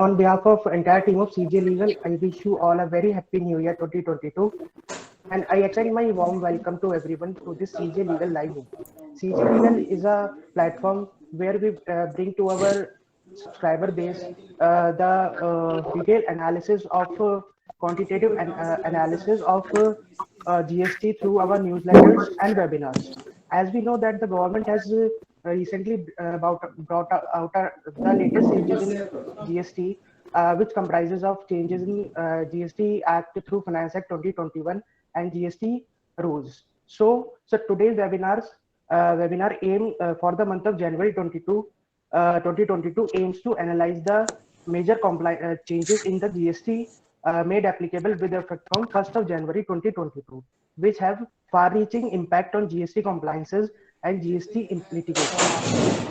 On behalf of entire team of CJ Legal, I wish you all a very happy New Year 2022, and I extend my warm welcome to everyone to this CJ Legal Live Room. CJ Legal is a platform where we bring to our subscriber base the detailed analysis of quantitative analysis of GST through our newsletters and webinars. As we know that the government has recently brought out the latest changes in GST, which comprises of changes in GST Act through Finance Act 2021 and GST rules. So today's webinar aim for the month of January 2022 aims to analyze the major changes in the GST made applicable with effect from 1st of January 2022, which have far-reaching impact on GST compliances and GST litigation.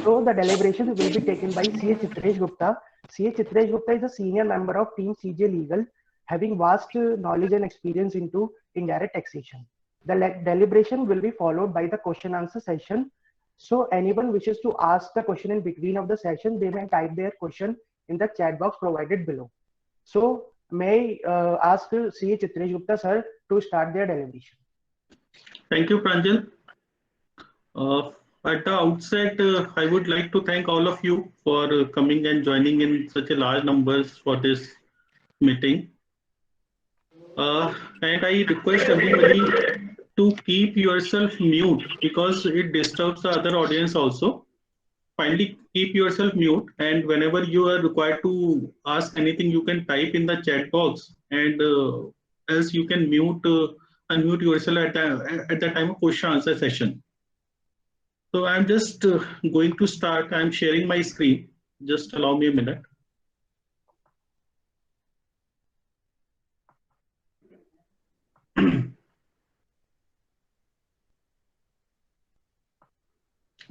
So the deliberation will be taken by C.A. Chitresh Gupta. C.A. Chitresh Gupta is a senior member of Team CJ Legal, having vast knowledge and experience into indirect taxation. The deliberation will be followed by the question answer session. So anyone wishes to ask the question in between of the session, they may type their question in the chat box provided below. So may I ask C.A. Chitresh Gupta sir to start their deliberation. Thank you, Pranjal. At the outset, I would like to thank all of you for coming and joining in such a large numbers for this meeting. And I request everybody to keep yourself mute because it disturbs the other audience also. Finally, keep yourself mute, and whenever you are required to ask anything, you can type in the chat box, and else you can unmute yourself at the time of question answer session. So I'm just going to start. I'm sharing my screen. Just allow me a minute.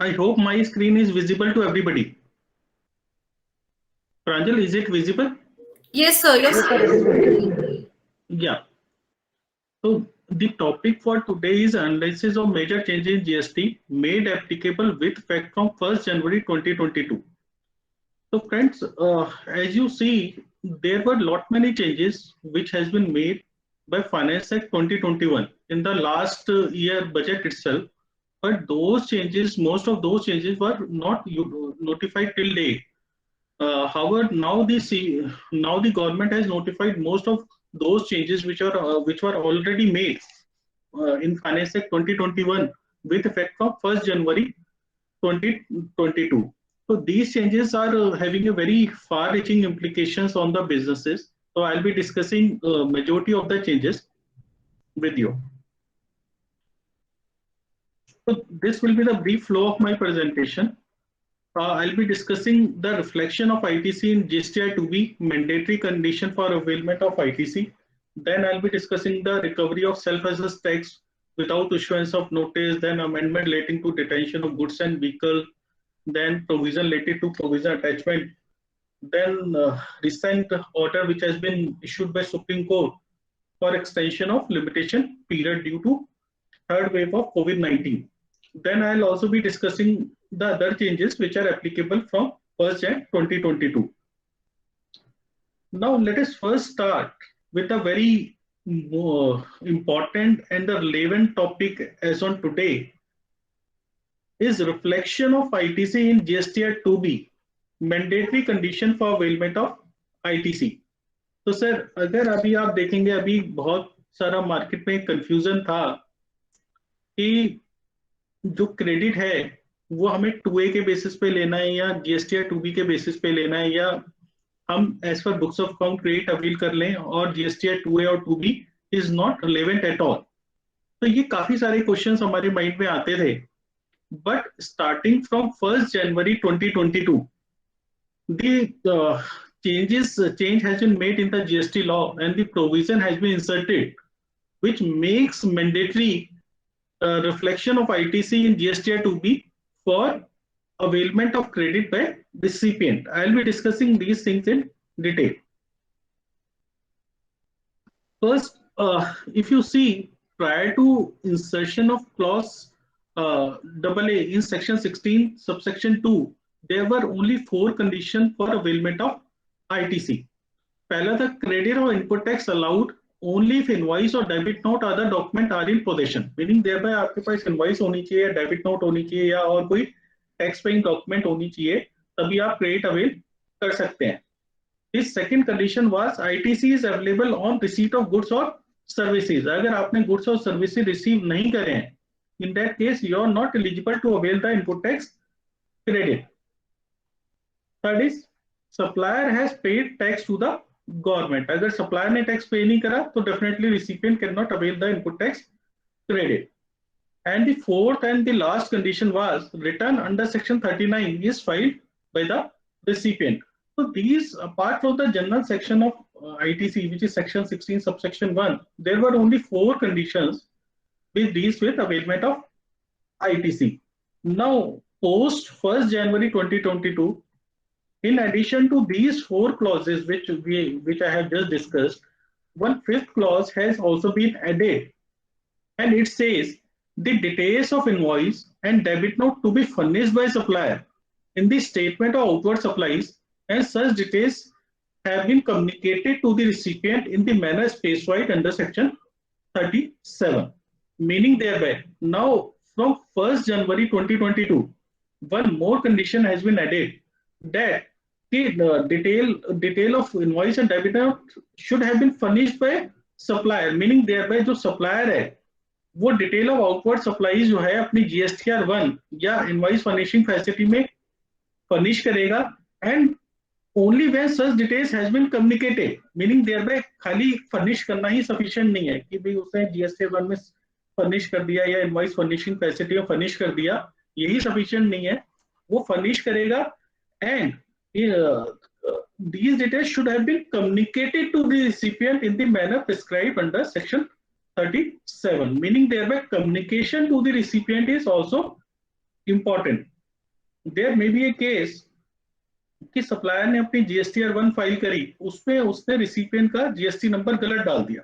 I hope my screen is visible to everybody. Pranjal, is it visible? Yes, sir. Yes, sir. It is visible. Yeah. So the topic for today is analysis of major changes in GST made applicable with effect from 1st January 2022. So friends, as you see, there were many changes which has been made by Finance Act 2021 in the last year budget itself. But those changes, most of those changes were not notified till date. However, now the government has notified most of those changes which were already made in Finance Act 2021 with effect from 1st January 2022. So these changes are having a very far-reaching implications on the businesses. So I'll be discussing majority of the changes with you. So this will be the brief flow of my presentation. I'll be discussing the reflection of ITC in GSTI 2B, mandatory condition for availment of ITC. Then I'll be discussing the recovery of self-assessed tax without issuance of notice, then amendment relating to detention of goods and vehicle, then provision related to provision attachment, then recent order which has been issued by Supreme Court for extension of limitation period due to third wave of COVID-19. Then I'll also be discussing the other changes which are applicable from 1st Jan 2022. Now let us first start with a very important and the relevant topic as on today is reflection of ITC in GSTI 2B, mandatory condition for availment of ITC. तो sir अगर अभी आप देखेंगे अभी बहुत सारा market में confusion था कि जो क्रेडिट है वो हमें 2A के बेसिस पे लेना है या GSTI 2B के बेसिस पे लेना है या हम as per books of account credit avail कर लें और GSTI 2A और 2B is not relevant at all. तो ये काफी सारे क्वेश्चंस हमारे माइंड में आते थे. But starting from 1st January 2022 the change has been made in the GST law and the provision has been inserted which makes mandatory reflection of ITC in GSTI 2B for availment of credit by recipient. I'll be discussing these things in detail. First, if you see, prior to insertion of clause AA in section 16 subsection 2, there were only 4 conditions for availment of ITC. पहला था credit or input tax allowed only if invoice or debit note other document are in possession. Meaning thereby आपके पास invoice होनी चाहिए या debit note होनी चाहिए या और कोई tax paying document होनी चाहिए, तभी आप credit avail कर सकते हैं. His second condition was ITC is available on receipt of goods or services. अगर आपने goods और services receive नहीं करे हैं, in that case you are not eligible to avail the input tax credit. Third is supplier has paid tax to the government. अगर supplier ने tax pay नहीं करा तो definitely recipient cannot avail the input tax credit. And the fourth and the last condition was return under section 39 is filed by the recipient. So these, apart from the general section of ITC, which is section 16 subsection 1, there were only 4 conditions which deals with availment of ITC. Now, post 1st January 2022, in addition to these 4 clauses which I have just discussed, one 5th clause has also been added, and it says the details of invoice and debit note to be furnished by supplier in the statement of outward supplies, and such details have been communicated to the recipient in the manner specified under section 37. Meaning thereby, now from 1st January 2022, one more condition has been added that the detail of invoice and debit note should have been furnished by supplier. Meaning thereby जो supplier है वो detail of outward supplies जो है अपनी GSTR 1 या invoice furnishing facility में furnish करेगा, and only when such details has been communicated. Meaning there खाली फर्निश करना ही सफिशिएंट नहीं है कि भाई उसने GSTR 1 में फर्निश कर दिया या इनवॉइस फर्निशिंग फैसिलिटी में फर्निश कर दिया, यही सफिशिएंट नहीं है, वो फर्निश करेगा and these details should have been communicated to the recipient in the manner prescribed under section 37. Meaning thereby communication to the recipient is also important. There may be a case कि supplier ने अपनी GSTR 1 file करी, उसमें उसने recipient का GST number गलत डाल दिया,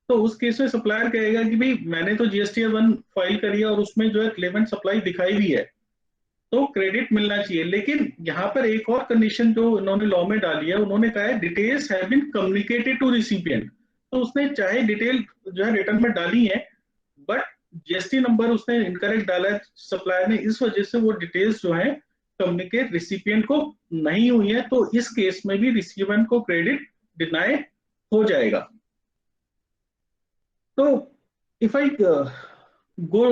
तो उस केस में सप्लायर कहेगा कि भाई मैंने तो GSTR 1 फाइल करी है और उसमें जो है क्लेमेंट सप्लाई दिखाई हुई है तो क्रेडिट मिलना चाहिए. लेकिन यहाँ पर एक और कंडीशन जो उन्होंने लॉ में डाली है, उन्होंने कहा है details have been communicated to recipient. तो उसने चाहे डिटेल जो है रिटर्न में डाली है बट GST नंबर उसने इनकरेक्ट डाला है सप्लायर ने, इस वजह से वो डिटेल्स जो है कम्युनिकेट रिसिपिएंट को नहीं हुई है, तो इस केस में भी रिसिपिएंट को क्रेडिट डिनाई हो जाएगा. तो if I go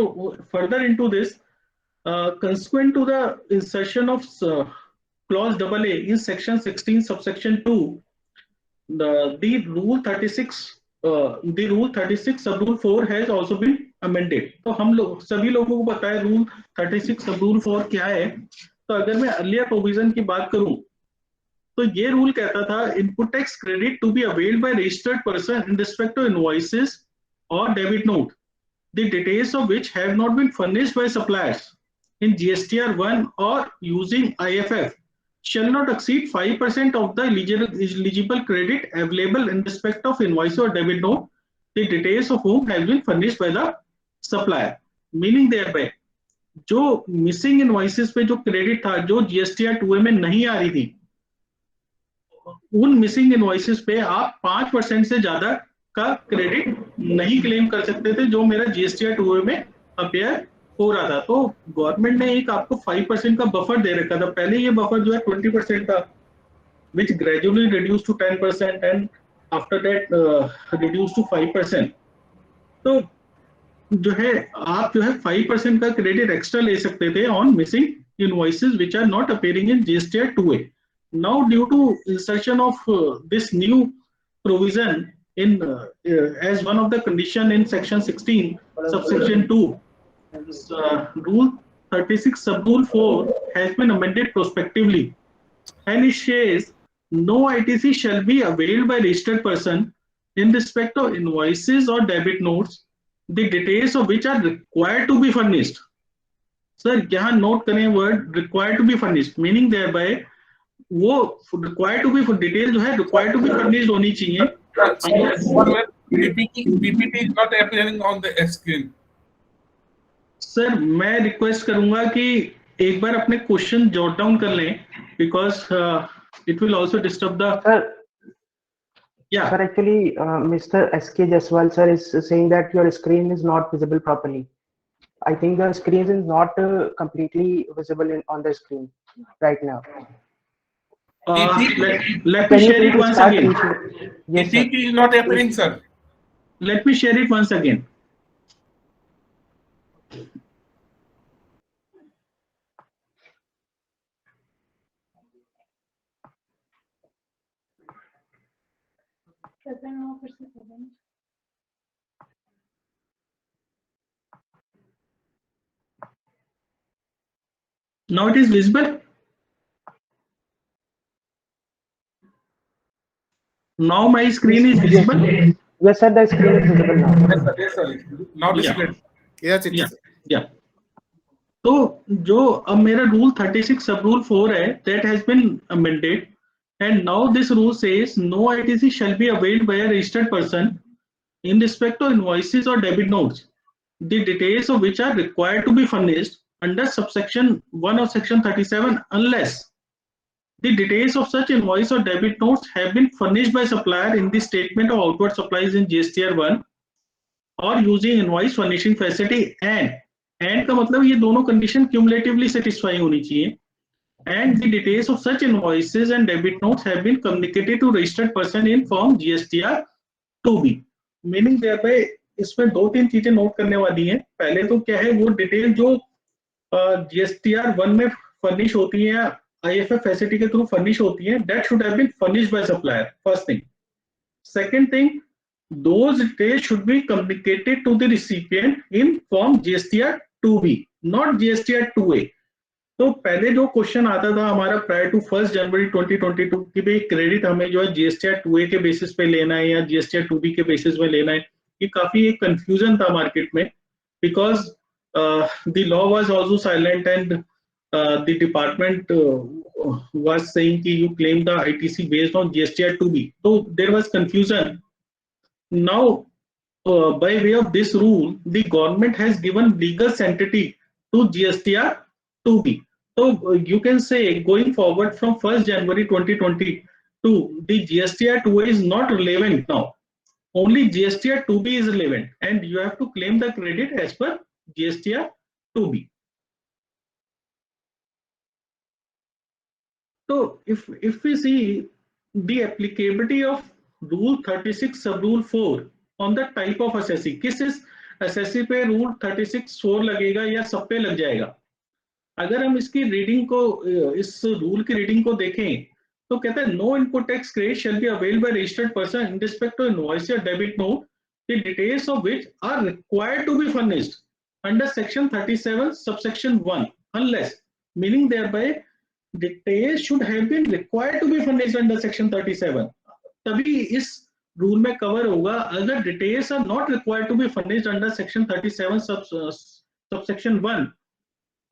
further into this, consequent to the insertion of clause AA in section 16 subsection 2, the rule 36 sub rule 4 has also been amended. तो हम लोग सभी लोगों को पता है रूल 36 सब रूल 4 क्या है. तो अगर मैं अर्लियर प्रोविजन की बात करूं तो ये रूल कहता था input tax credit to be availed by registered person in respect to invoices और debit note the details of which have not been furnished by suppliers in GSTR 1 or using IFF shall not exceed 5% of the eligible credit available in respect of invoice or debit note, the details of whom have been furnished by the supplier. Meaning thereby जो missing invoices पे जो credit था जो GSTR 2A में नहीं आ रही थी, उन मिसिंग इनवॉइसेस पे आप 5% से ज्यादा का क्रेडिट नहीं क्लेम कर सकते थे जो मेरा GSTR 2A में अपेयर हो रहा था. तो गवर्नमेंट ने एक आपको 5% का बफर दे रखा था. पहले ये बफर जो है 20% था, which gradually reduced to 10% and after that reduced to 5%. तो जो है आप जो है 5% का क्रेडिट एक्स्ट्रा ले सकते थे on missing invoices which are not appearing in GSTR 2A. Now due to insertion of this new provision in as one of the condition in section 16 subsection 2, rule 36 sub rule 4 has been amended prospectively, and it says no ITC shall be availed by registered person in respect of invoices or debit notes the details of which are required to be furnished. Sir, यहाँ note करें word required to be furnished, meaning thereby वो required to be for detail जो है required to be furnished होनी चाहिए. PPT is not appearing on the screen. Sir मैं request करूंगा कि एक बार अपने क्वेश्चन जॉट डाउन कर लें, because It will also disturb the, Sir, yeah. sir, actually, Mr. SK Jaswal sir is saying that your screen is not visible properly. I think the screen is not completely visible on the screen right now. Let me Can you share it please once start again. teaching? Yes, sir. It is not appearing, sir. Let me share it once again. Now it is visible. Now my screen is Yes, visible. yes, sir. The screen is visible now. Yes, sir. Yes, sir. Now Yeah. displayed. Yes, it Yeah. is. Yeah. तो जो अब मेरा rule 36 सब rule 4 है, that has been amended, and now this rule says no ITC shall be availed by a registered person in respect of invoices or debit notes, the details of which are required to be furnished under subsection 1 of section 37 unless the details of such invoice or debit notes have been furnished by supplier in the statement of outward supplies in GSTR 1 or using invoice furnishing facility, and का मतलब ये दोनों condition cumulatively satisfy होनी चाहिए, and the details of such invoices and debit notes have been communicated to registered person in form GSTR 2B. Meaning thereby इसमें दो तीन चीजें नोट करने वाली हैं. पहले तो क्या है, वो डिटेल जो GSTR 1 में फर्निश होती है या IFF फैसिलिटी के थ्रू फर्निश होती है, that should have been furnished by supplier. First thing. Second thing, those details should be communicated to the recipient in form GSTR 2B, not GSTR 2A. तो पहले जो question आता था हमारा prior to 1 जनवरी 2022 कि भाई क्रेडिट हमें जो है GSTR 2A के बेसिस पे लेना है या GSTR 2B के बेसिस में लेना है, ये काफी एक कंफ्यूजन था मार्केट में, because the law was also silent and the department was saying कि you claim the ITC based on GSTR 2B, so there was confusion. Now by way of this rule, the government has given legal sanctity to GSTR 2B. So you can say going forward from 1st January 2022, the GSTR 2A is not relevant now. Only GSTR 2B is relevant, and you have to claim the credit as per GSTR 2B. So if we see the applicability of rule 36 sub rule 4 on the type of assessee, किस इस assessee पे rule 36 4 लगेगा या सब पे लग जाएगा. अगर हम इसकी रीडिंग को, इस रूल की रीडिंग को देखें तो कहता है no input tax credit shall be availed by registered person in respect to invoice या debit note the details of which are required to be furnished under section 37 subsection 1 unless, meaning thereby details should have been required to be furnished under section 37. तभी इस rule में cover होगा. अगर details are not required to be furnished under section 37 subsection 1,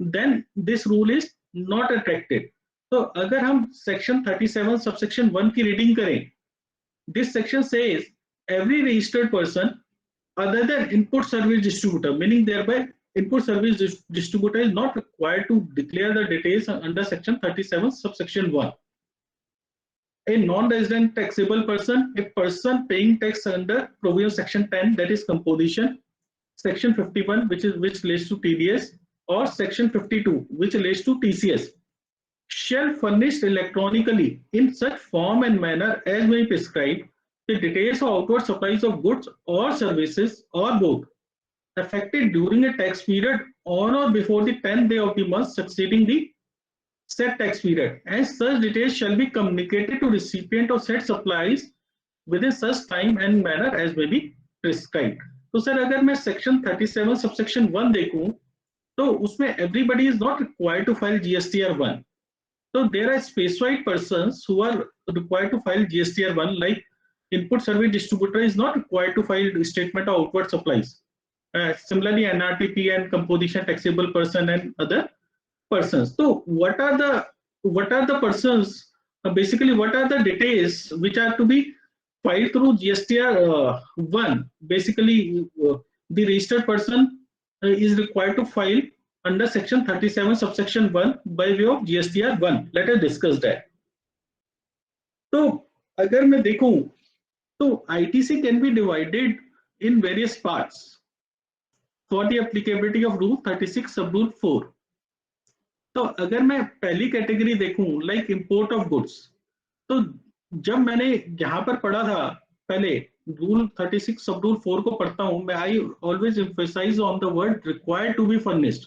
then this rule is not attractive. तो अगर हम section 37 subsection 1 की reading करें, this section says every registered person other than input service distributor, meaning thereby input service distributor is not required to declare the details under section 37 subsection 1. A non-resident taxable person, a person paying tax under provision section 10, that is composition, section 51 which relates to TDS, or section 52 which relates to TCS, shall furnish electronically in such form and manner as may be prescribed the details of outward supplies of goods or services or both affected during a tax period on or before the 10th day of the month succeeding the said tax period, and such details shall be communicated to recipient of said supplies within such time and manner as may be prescribed. तो sir अगर मैं section 37 subsection 1 देखूं तो उसमें everybody is not required to file GSTR 1. So there are specified persons who are required to file GSTR 1, like input service distributor is not required to file statement of outward supplies. Similarly, NRTP and composition taxable person and other persons. So what are the persons? Basically, what are the details which are to be filed through GSTR 1? Basically, the registered person is required to file under section 37 subsection 1 by way of GSTR 1. Let us discuss that. तो अगर मैं देखूं तो ITC can be divided in various parts for the applicability of rule 36 sub rule 4. तो अगर मैं पहली category देखूं लाइक इंपोर्ट ऑफ गुड्स, तो जब मैंने यहाँ पर पढ़ा था पहले रूल 36 सब रूल 4 को पढ़ता हूं मैं, I always emphasise on the word required to be furnished,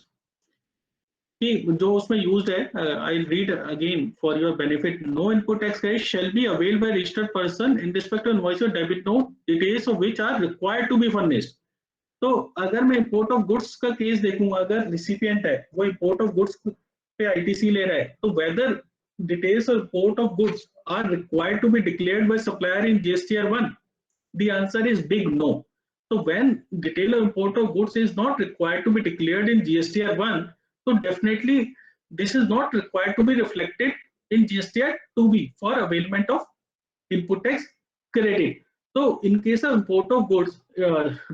कि जो उसमें यूज्ड है, I read again for your benefit, no input tax credit shall be avail by registered person in respect of invoice और debit note details of which are required to be furnished. तो अगर मैं import of goods का case देखूं, अगर recipient है वो import of goods पे आईटीसी ले रहा है, तो whether details of import of goods are required to be declared by supplier in GSTR 1, the answer is big no. So when detail of import of goods is not required to be declared in GSTR 1, so definitely this is not required to be reflected in GSTR 2B for availment of input tax credit. So in case of import of goods,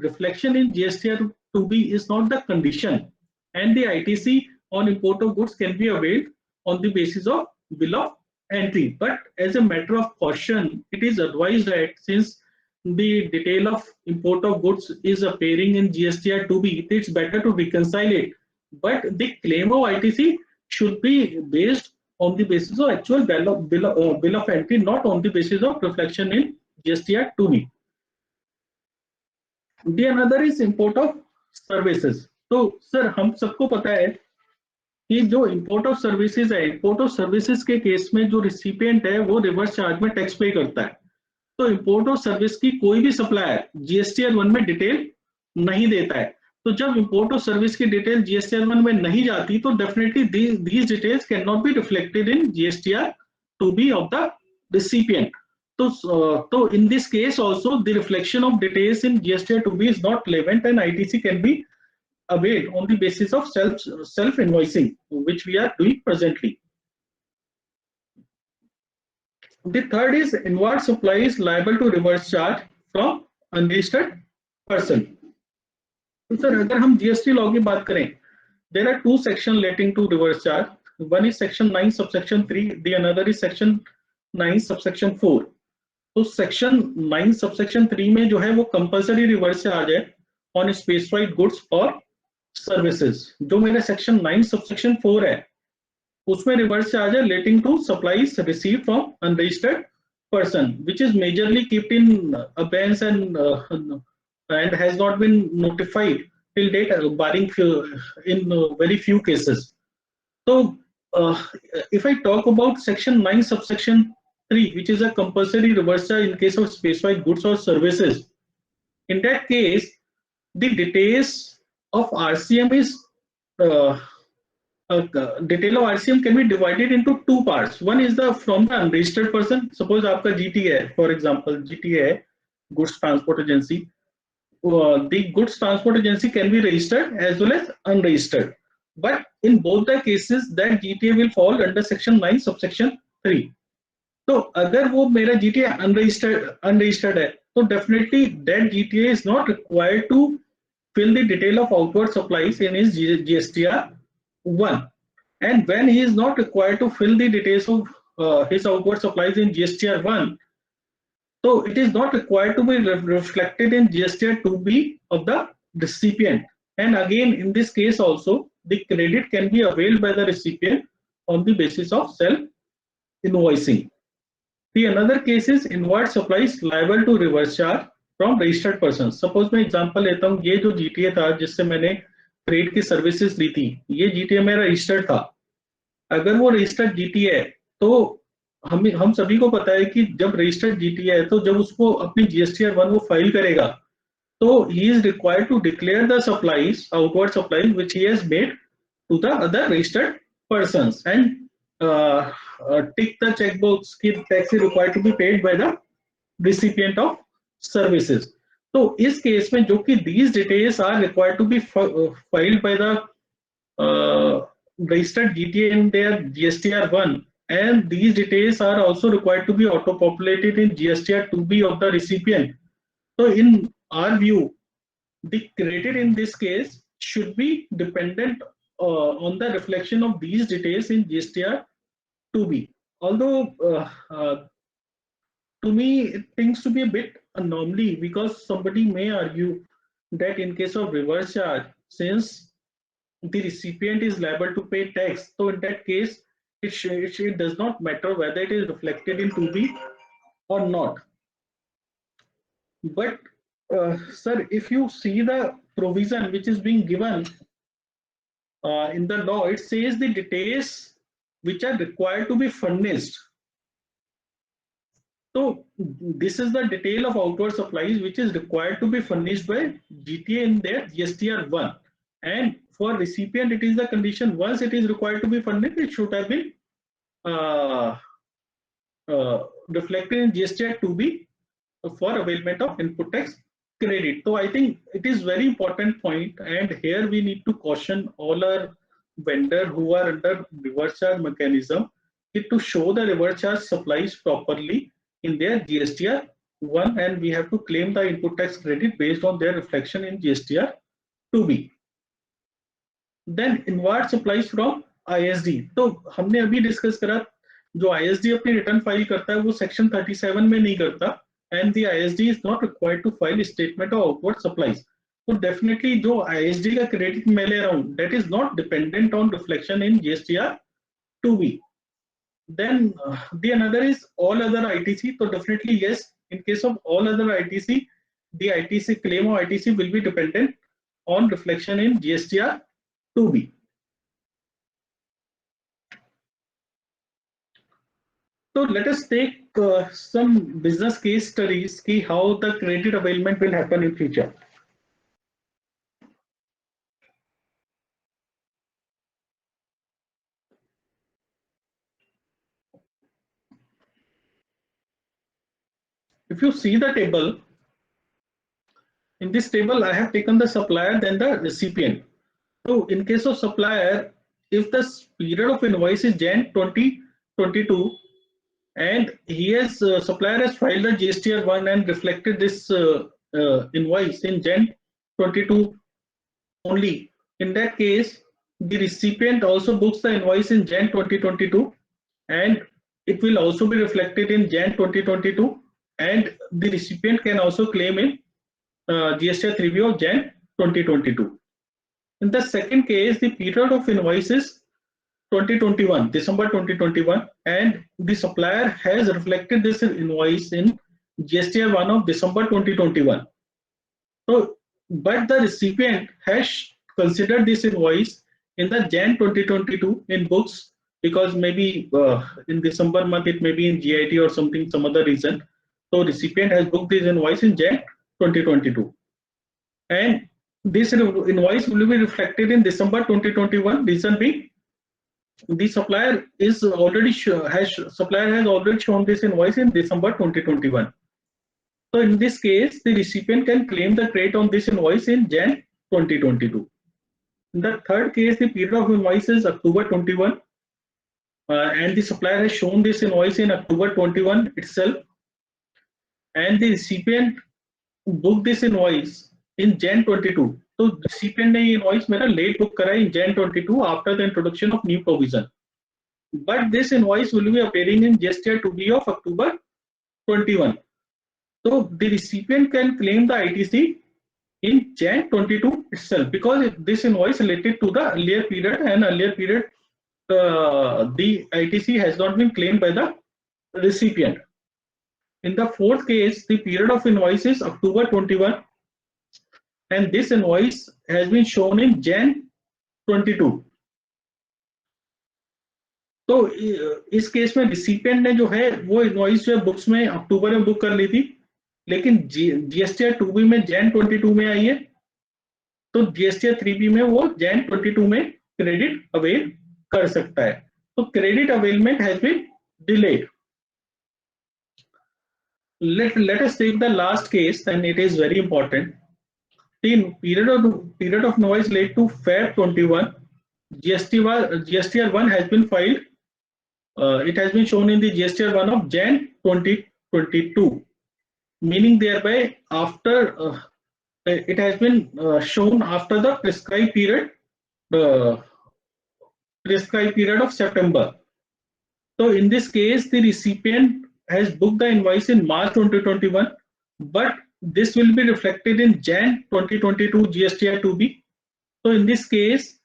reflection in GSTR 2B is not the condition, and the ITC on import of goods can be availed on the basis of bill of entry. But as a matter of caution, it is advised that since the detail of import of goods is appearing in GSTR 2B, it's better to reconcile it. But the claim of ITC should be based on the basis of actual bill of entry, not on the basis of reflection in GSTR 2B. The another is import of services. तो sir हम सबको पता है कि जो import of services है, import of services के case में जो रिसिपिएंट है वो रिवर्स चार्ज में टैक्स पे करता है। तो इंपोर्ट ऑफ सर्विस की कोई भी सप्लायर जीएसटीआर 1 में डिटेल नहीं देता है। तो जब इंपोर्ट ऑफ सर्विस की डिटेल जीएसटीआर 1 में नहीं जाती, तो definitely these details can not be reflected in GSTR 2B of the recipient. तो in this case also the reflection of details in GSTR 2B is not relevant, and ITC can be availed on the basis of self invoicing, which we are doing presently. The third is inward supply is liable to reverse charge from unregistered person. तो sir अगर हम GST law की बात करें, there are two sections relating to reverse charge. One is section 9 subsection 3, the another is section 9 subsection 4. तो section 9 subsection 3 में जो है वो कंपलसरी रिवर्स चार्ज है ऑन स्पेसिफाइड गुड्स और सर्विसेज। जो मेरा सेक्शन 9 सबसेक्शन 4 है उसमें रिवर्स चार्ज है relating to supplies received from unregistered person, which is majorly keeped in abeyance and has not been notified till date, barring in very few cases. So if I talk about section 9 subsection 3, which is a compulsory reverse charge in case of specified goods or services, in that case the details of RCM is detail of RCM can be divided into two parts. One is the from the unregistered person. Suppose आपका GT है, for example GT है, goods transport agency. The goods transport agency can be registered as well as unregistered, but in both the cases that GTA will fall under section 9 subsection 3. तो अगर वो मेरा GTA unregistered है, तो definitely that GTA is not required to fill the detail of outward supplies in his GSTR 1, and when he is not required to fill the details of his outward supplies in GSTR 1, so it is not required to be reflected in GSTR 2B of the recipient. And again, in this case also, the credit can be availed by the recipient on the basis of self-invoicing. The another case is inward supplies liable to reverse charge from registered persons. Suppose मैं example लेता हूँ, ये जो GTA था जिससे मैंने trade की services ली थी, ये GTA मेरा रजिस्टर्ड था। अगर वो रजिस्टर्ड GTA है तो हम सभी को पता है कि जब रजिस्टर्ड GTA है तो जब उसको अपनी GSTR 1 वो फाइल करेगा, तो he is required to declare the supplies, outward supplies which he has made to the other registered persons, and tick the checkbox कि tax is required to be paid by the recipient of services. तो इस case में जो कि these details are required to be filed by the registered GTA in their GSTR 1, and these details are also required to be auto-populated in GSTR 2B of the recipient. So in our view, the credit in this case should be dependent on the reflection of these details in GSTR 2B. Although to me, it seems to be a bit anomaly, because somebody may argue that in case of reverse charge, since the recipient is liable to pay tax, so in that case, it does not matter whether it is reflected in 2B or not. But sir, if you see the provision which is being given in the law, it says the details which are required to be furnished. So this is the detail of outward supplies which is required to be furnished by GTA in their GSTR 1. And for recipient, it is the condition, once it is required to be furnished, it should have been reflected in GSTR 2B for availment of input tax credit. So I think it is very important point, and here we need to caution all our vendors who are under reverse charge mechanism to show the reverse charge supplies properly in their GSTR 1, and we have to claim the input tax credit based on their reflection in GSTR 2B. Then inward supplies from ISD. तो हमने अभी discuss करा, जो ISD अपनी return file करता है वो section 37 में नहीं करता, and the ISD is not required to file statement of outward supplies. So definitely जो ISD का credit मैं ले रहा हूँ, that is not dependent on reflection in GSTR 2B. Then the another is all other ITC. So definitely yes, in case of all other ITC, the ITC claim of ITC will be dependent on reflection in GSTR 2B. So let us take some business case studies, see how the credit availment will happen in future. If you see the table, in this table I have taken the supplier, then the recipient. So in case of supplier, if the period of invoice is Jan 2022 and he has supplier has filed a GSTR 1 and reflected this invoice in Jan 22 only, in that case the recipient also books the invoice in Jan 2022 and it will also be reflected in Jan 2022, and the recipient can also claim in GSTR 3B of Jan 2022. In the second case, the period of invoice is 2021, December 2021, and the supplier has reflected this invoice in GSTR 1 of December 2021. So, but the recipient has considered this invoice in the Jan 2022 in books, because maybe in December month it may be in GIT or something, some other reason. So recipient has booked this invoice in Jan 2022, and this invoice will be reflected in December 2021. Reason being, the supplier is already supplier has already shown this invoice in December 2021. So in this case, the recipient can claim the credit on this invoice in Jan 2022. In the third case, the period of invoice is October 21, and the supplier has shown this invoice in October 21 itself, and the recipient booked this invoice in Jan 22. So recipient ने invoice मेरा late book करा in Jan 22 after the introduction of new provision. But this invoice will be appearing in GSTR 2B of October 21. So the recipient can claim the ITC in Jan 22 itself, because this invoice related to the earlier period, and earlier period the ITC has not been claimed by the recipient. In the fourth case, the period of invoice is October 21, and this invoice has been shown in Jan 22. तो इस case में recipient ने जो है वो invoice जो है books में अक्टूबर में बुक कर ली थी, लेकिन जीएसटीआर 2B में Jan 22 में आई है, तो जीएसटीआर 3B में वो Jan 22 में क्रेडिट अवेल कर सकता है. तो credit availment has been delayed. Let us take the last case, and it is very important. The period of invoice late to Feb 21, GSTR 1 has been filed. It has been shown in the GSTR 1 of Jan 2022, meaning thereby after it has been shown after the prescribed period of September. So in this case, the recipient has booked the invoice in March 2021, but this will be reflected in Jan 2022 GSTR 2B. So in this case,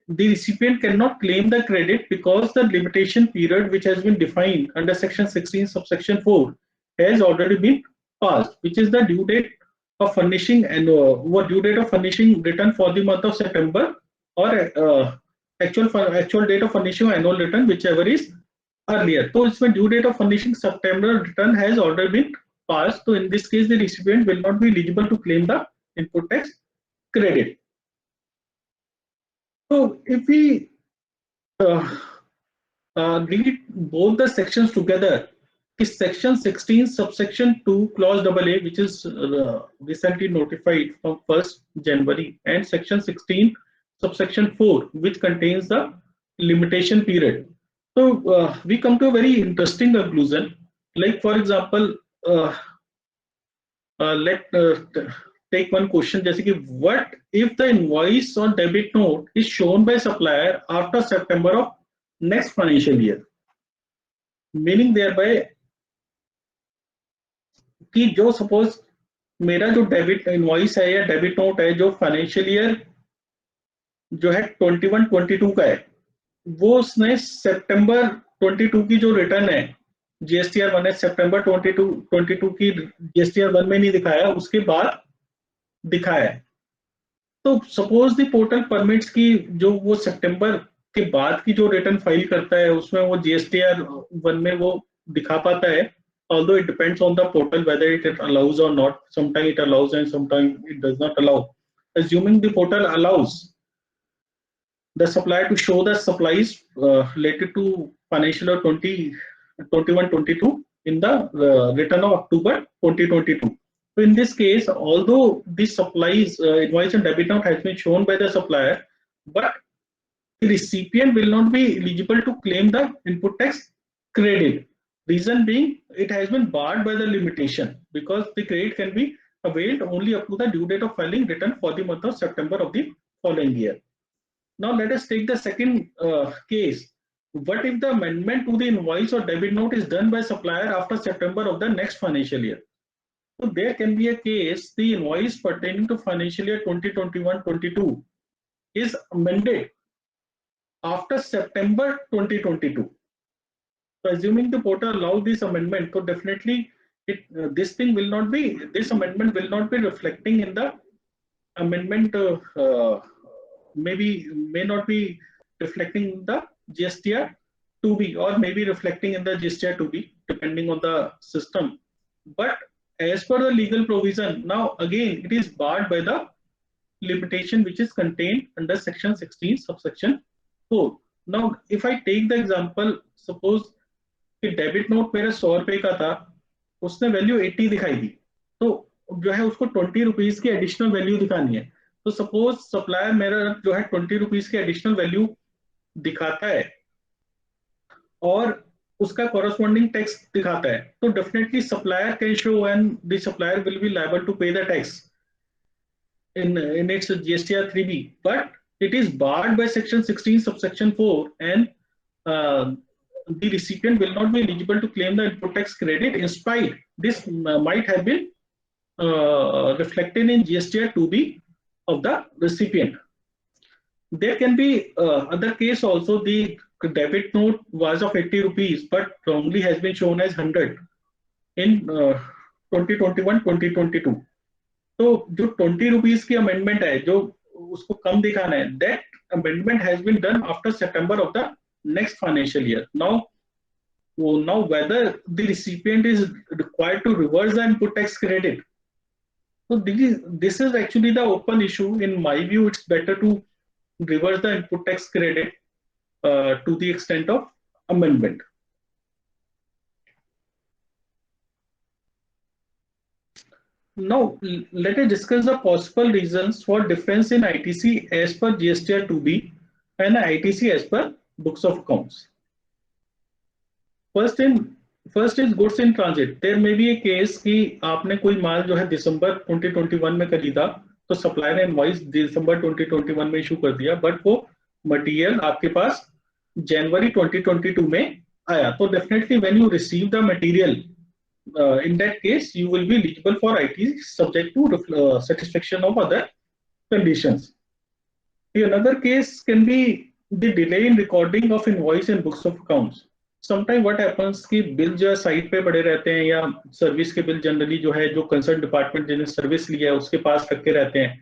the recipient cannot claim the credit because the limitation period which has been defined under section 16 subsection 4 has already been passed, which is the due date of furnishing and due date of furnishing return for the month of September, or actual date of furnishing annual return, whichever is earlier. So it's when due date of furnishing September return has already been passed. So in this case, the recipient will not be eligible to claim the input tax credit. So if we read both the sections together, is section 16 subsection 2 clause AA, which is recently notified from 1st January, and section 16 subsection 4, which contains the limitation period. So we come to a very interesting conclusion. Like for example, take one question, जैसे कि what if the invoice or debit note is shown by supplier after September of next financial year, meaning thereby कि जो suppose मेरा जो debit invoice है या debit note है जो फाइनेंशियल ईयर जो है 21-22 का है, वो उसने सितंबर 22 की जो रिटर्न है जीएसटीआर 1 है, सितंबर 22 की जीएसटीआर 1 में नहीं दिखाया, उसके बाद दिखाया है. तो सपोज द पोर्टल परमिट्स की जो वो सितंबर के बाद की जो रिटर्न फाइल करता है उसमें वो जीएसटीआर 1 में वो दिखा पाता है, although it depends on the portal whether it allows or not. Sometimes it allows and sometimes it does not allow. Assuming the portal allows the supplier to show the supplies related to financial year 2021-22 in the return of October 2022. So in this case, although the supplies invoice and debit note has been shown by the supplier, but the recipient will not be eligible to claim the input tax credit. Reason being, it has been barred by the limitation because the credit can be availed only up to the due date of filing return for the month of September of the following year. Now let us take the second case. What if the amendment to the invoice or debit note is done by supplier after September of the next financial year? So there can be a case the invoice pertaining to financial year 2021-22 is amended after September 2022. So assuming the portal allows this amendment, so definitely this amendment will not be reflecting in the amendment, may not be reflecting in the GSTR 2B, or maybe reflecting in the GSTR 2B depending on the system. But as per the legal provision, now again it is barred by the limitation which is contained under section 16 subsection 4. Now if I take the example, suppose कि debit note मेरा 100 रुपए का था, उसने value 80 दिखाई दी, तो जो है उसको 20 रुपीज की एडिशनल वैल्यू दिखानी है. तो सपोज सप्लायर मेरा जो है 20 रुपीज की एडिशनल वैल्यू दिखाता है और उसका कॉरस्पॉन्डिंग टैक्स दिखाता है, तो definitely supplier can show and the supplier will be liable to pay the tax in its GSTR 3B, but it is barred by section 16 subsection 4, and the recipient will not be eligible to claim the input tax credit. In spite, this might have been reflected in GSTR 2B of the recipient. There can be other case also. The debit note was of 80 rupees, but wrongly has been shown as 100 in 2021-2022. तो जो 20 rupees की amendment है, जो उसको कम दिखाना है, that amendment has been done after September of the next financial year. Now whether the recipient is required to reverse the input tax credit, so this is actually the open issue. In my view, it's better to reverse the input tax credit to the extent of amendment. Now let us discuss the possible reasons for difference in ITC as per GSTR 2B and ITC as per books of accounts. First is goods in transit. There may be a case कि आपने कोई माल जो है दिसंबर 2021 में खरीदा, तो supplier ने invoice दिसंबर 2021 में इशू कर दिया, बट वो मटेरियल आपके पास जनवरी 2022 में आया तो definitely when you receive the material, in that case you will be eligible for IT subject to satisfaction of other conditions. Another case can be the delay in recording of invoice in books of accounts. Sometimes what happens कि bill जो है site पे पड़े रहते हैं, या service के bill generally जो है जो कंसर्न डिपार्टमेंट जिन्हें सर्विस लिया है उसके पास रखे रहते हैं,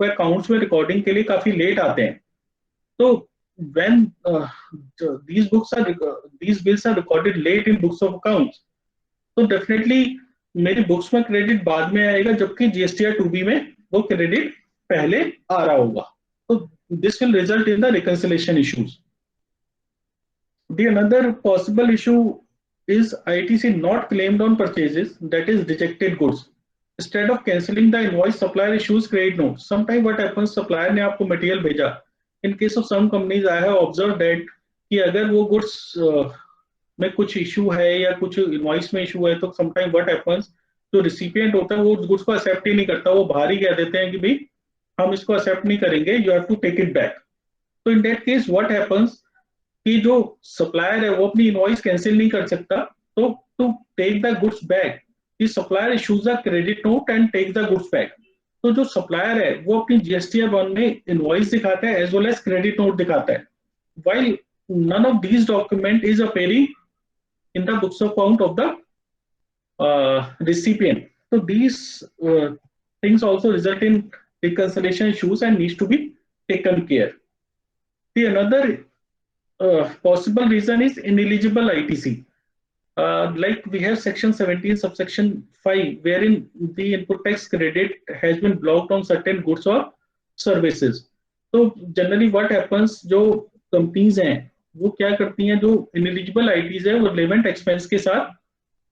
वो अकाउंट्स में रिकॉर्डिंग के लिए काफी लेट आते हैं. तो when these bills are recorded late in books of accounts, तो डेफिनेटली मेरी बुक्स में क्रेडिट बाद में आएगा, जबकि जीएसटीआर 2B में वो क्रेडिट पहले आ रहा होगा. तो this will result in the reconciliation issues. The another possible issue is ITC not claimed on purchases, that is rejected goods. Instead of cancelling the invoice, supplier issues credit note. Sometimes what happens, supplier ने आपको material भेजा. In case of some companies, I have observed that कि अगर वो goods में कुछ issue है या कुछ इनवॉइस में इशू है, तो समटाइम व्हाट हैपेंस, जो रिसिपिएंट होता है वो गुड्स को एक्सेप्ट ही नहीं करता, वो बाहर ही कह देते हैं कि भाई हम इसको एक्सेप्ट नहीं करेंगे, you have to take it back. तो in that case what happens कि जो सप्लायर है वो अपनी इनवॉइस कैंसिल नहीं कर सकता. तो to take the goods back, the supplier issues the credit note and take the goods back. तो जो सप्लायर है वो अपनी जीएसटीआर 1 में इनवॉइस दिखाता है as well as credit note दिखाता है, while none of these document is appearing in the books of account of the recipient. So these things also result in reconciliation issues and needs to be taken care. The another possible reason is ineligible ITC. Like we have section 17 subsection 5 wherein the input tax credit has been blocked on certain goods or services. So generally what happens, जो companies हैं वो क्या करती हैं, जो ineligible ITs है वो relevant expense के साथ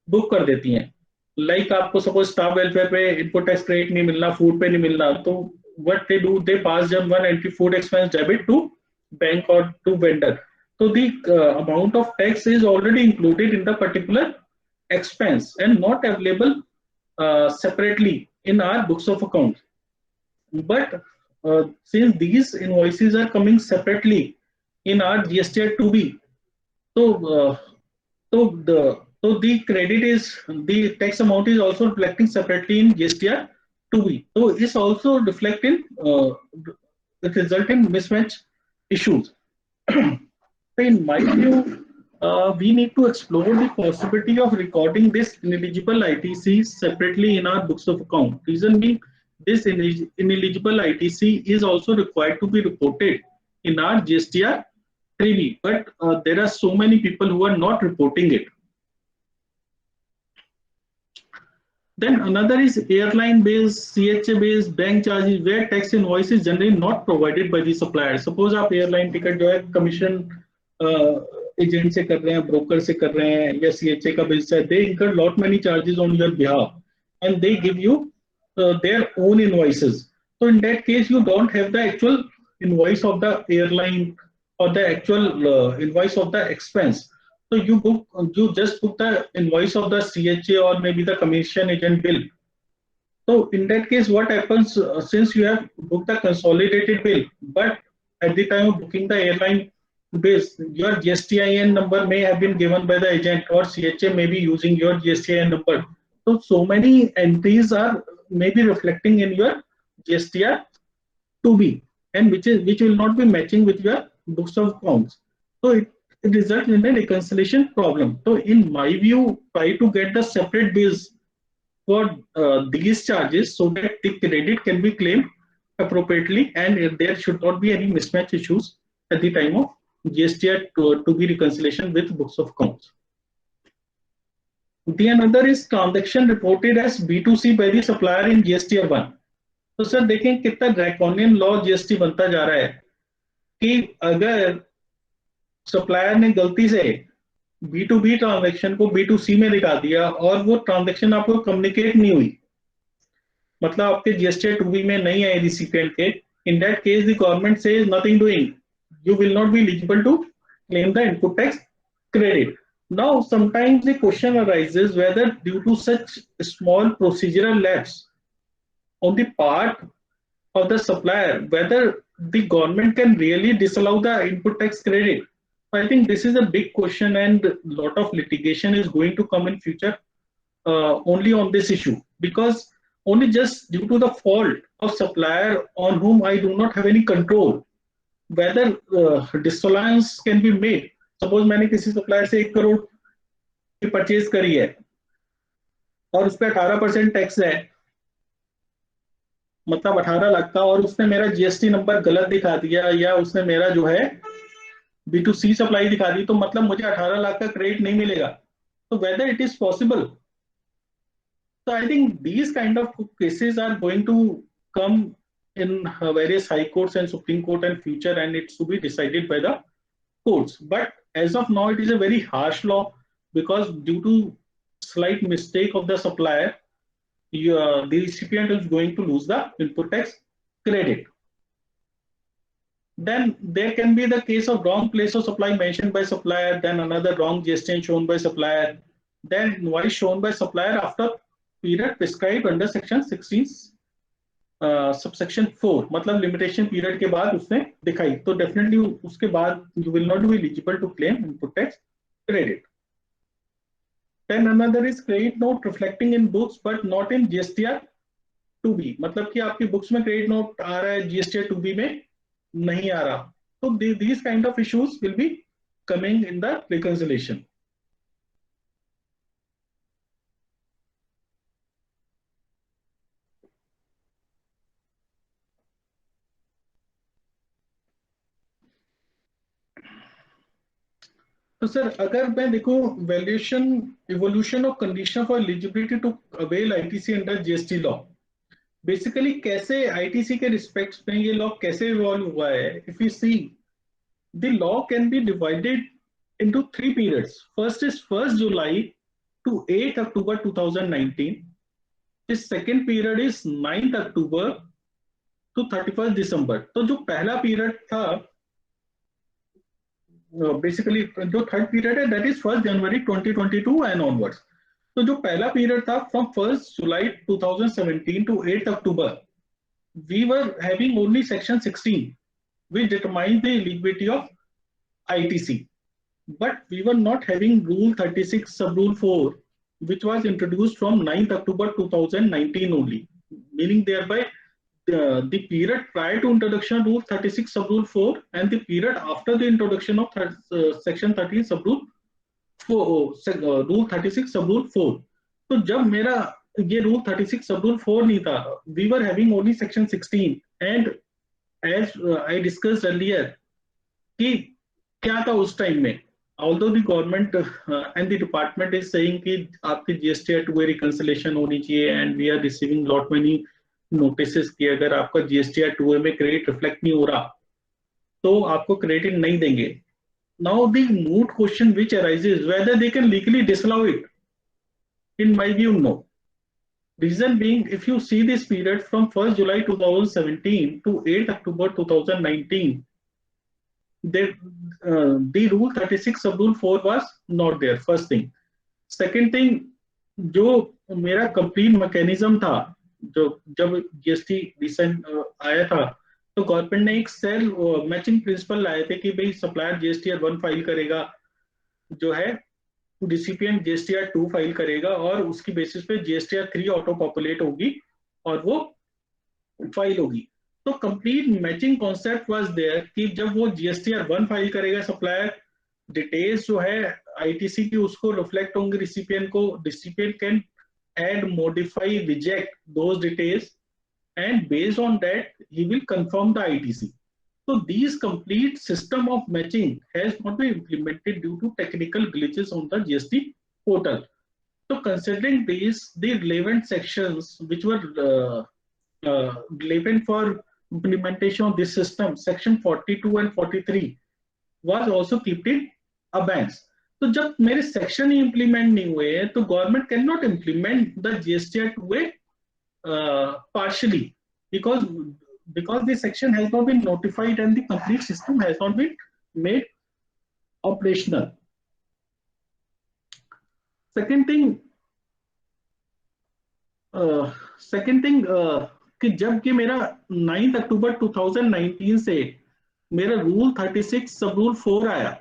बुक कर देती हैं. लाइक आपको सपोज स्टाफ वेलफेयर पे इनपुट टैक्स क्रेडिट नहीं मिलना, फूड पे नहीं मिलना, तो what they do, they pass जब one entry food expense debit to bank और टू वेंडर. तो the amount of tax is already included in the particular expense and not available separately in our books of account. But since these invoices are coming separately in our GSTR 2B, so the credit is, the tax amount is also reflecting separately in GSTR 2B. So this also reflect in it result in mismatch issues. In my view, we need to explore the possibility of recording this ineligible ITC separately in our books of account. Reason being, this ineligible ITC is also required to be reported in our GSTR 3B, but there are so many people who are not reporting it. Then another is airline based, CHA based, bank charges where tax invoice is generally not provided by the supplier. Suppose आप airline ticket जो है commission agent से कर रहे हैं, broker से कर रहे हैं, या CHA का bill है, they incur lot many charges on your behalf and they give you their own invoices. So in that case, you don't have the actual invoice of the airline or the actual invoice of the expense. So you just book the invoice of the CHA or maybe the commission agent bill. So in that case, what happens, since you have booked the consolidated bill, but at the time of booking the airline bills, your GSTIN number may have been given by the agent, or CHA may be using your GSTIN number. So many entries are maybe reflecting in your GSTR 2B, and which will not be matching with your books of accounts. So it results in a reconciliation problem. So in my view, try to get the separate bills for these charges so that the credit can be claimed appropriately, and there should not be any mismatch issues at the time of GSTR 2B reconciliation with books of accounts. The another is transaction reported as B2C by the supplier in GSTR 1. तो sir देखें कितना draconian law GST बनता जा रहा है कि अगर supplier ने गलती से B2B ट्रांजैक्शन को B2C में दिखा दिया और वो ट्रांजैक्शन आपको कम्युनिकेट नहीं हुई, मतलब आपके GSTR 2B में नहीं आए रिसिपिएंट के, in that case the government says nothing doing, you will not be eligible to claim the input tax credit. Now sometimes the question arises whether due to such small procedural lapse on the part of the supplier, whether the government can really disallow the input tax credit. I think this is a big question, and a lot of litigation is going to come in future only on this issue, because only just due to the fault of supplier on whom I do not have any control, whether disallowance can be made. Suppose मैंने किसी supplier से 1 करोड़ की purchase करी है और उस पर 18% tax है, मतलब 18 लाख का, और उसने मेरा जीएसटी नंबर गलत दिखा दिया, या उसने मेरा जो है B2C सप्लाई दिखा दी, तो मतलब मुझे 18 लाख का क्रेडिट नहीं मिलेगा. तो whether it is possible. So I think these kind of cases are going to come in various high courts and Supreme Court and future, and it's to be decided by the courts. But as of now, it is a very harsh law, because due to slight mistake of the supplier, the recipient is going to lose the input tax credit. Then there can be the case of wrong place of supply mentioned by supplier, then another wrong GST shown by supplier, then invoice shown by supplier after period prescribed under section 16 subsection 4, मतलब limitation period के बाद उसने दिखाई, तो definitely उसके बाद you will not be eligible to claim input tax credit. Then another is credit note reflecting in books but not in GSTR 2B, मतलब कि आपकी बुक्स में क्रेडिट नोट आ रहा है, GSTR 2B में नहीं आ रहा. तो these kind of issues will be coming in the reconciliation. तो सर अगर मैं देखो valuation evolution of condition for eligibility to avail ITC under GST law, basically कैसे आईटीसी के रिस्पेक्ट में ये लॉ कैसे इवॉल्व हुआ है. If you see the law can be divided into 3 periods. First is 1 July to 8 October 2019. The second period is 9 October to 31 December. तो जो पहला पीरियड था बेसिकली जो थर्ड पीरियड है that is 1 January 2022 and onwards. तो जो पहला period था from 1 July 2017 to 8 October, we were having only section 16 which determined the eligibility of ITC, but we were not having rule 36 sub rule 4 which was introduced from 9 October 2019 only, meaning thereby the period prior to introduction of rule 36 sub rule 4 and the period after the introduction of section 13 sub rule 4 rule 36 sub rule 4. तो जब मेरा ये rule 36 sub rule 4 नहीं था, we were having only section 16, and as I discussed earlier कि क्या था उस टाइम में, although the government and the department is saying कि आपकी GSTR 2A reconciliation होनी चाहिए, and we are receiving lot many notices कि अगर आपका GSTR 2A में क्रेडिट रिफ्लेक्ट नहीं हो रहा तो आपको क्रेडिट नहीं देंगे. Now the moot question which arises whether they can legally disallow it. In my view, no. Reason being, if you see this period from 1 July 2017 to 8 October 2019, the rule 36 sub rule 4 was not there. First thing. Second thing, जो मेरा complete mechanism था, जो जब GST recent आया था तो government ने एक सेल मैचिंग प्रिंसिपल लाए थे कि भाई सप्लायर GSTR 1 फाइल करेगा, जो है रिसिपिएंट GSTR 2 फाइल करेगा, और उसकी बेसिस पे GSTR 3 ऑटो पॉपुलेट होगी और वो फाइल होगी. तो complete matching concept was there कि जब वो GSTR 1 फाइल करेगा सप्लायर, डिटेल्स जो है आईटीसी की उसको रिफ्लेक्ट होंगे रिसिपिएंट को. Recipient can add, modify, reject those details, and based on that he will confirm the ITC. So these complete system of matching has not been implemented due to technical glitches on the GST portal. So considering these, the relevant sections which were relevant for implementation of this system, section 42 and 43 was also kept in abeyance. तो जब मेरे section ही implement नहीं हुए तो government can not implement the GSTR 2A partially because the section has not been notified and the complete system has not been made operational. Second thing कि जब कि मेरा 9 October 2019 से मेरा रूल 36 सब रूल 4 आया,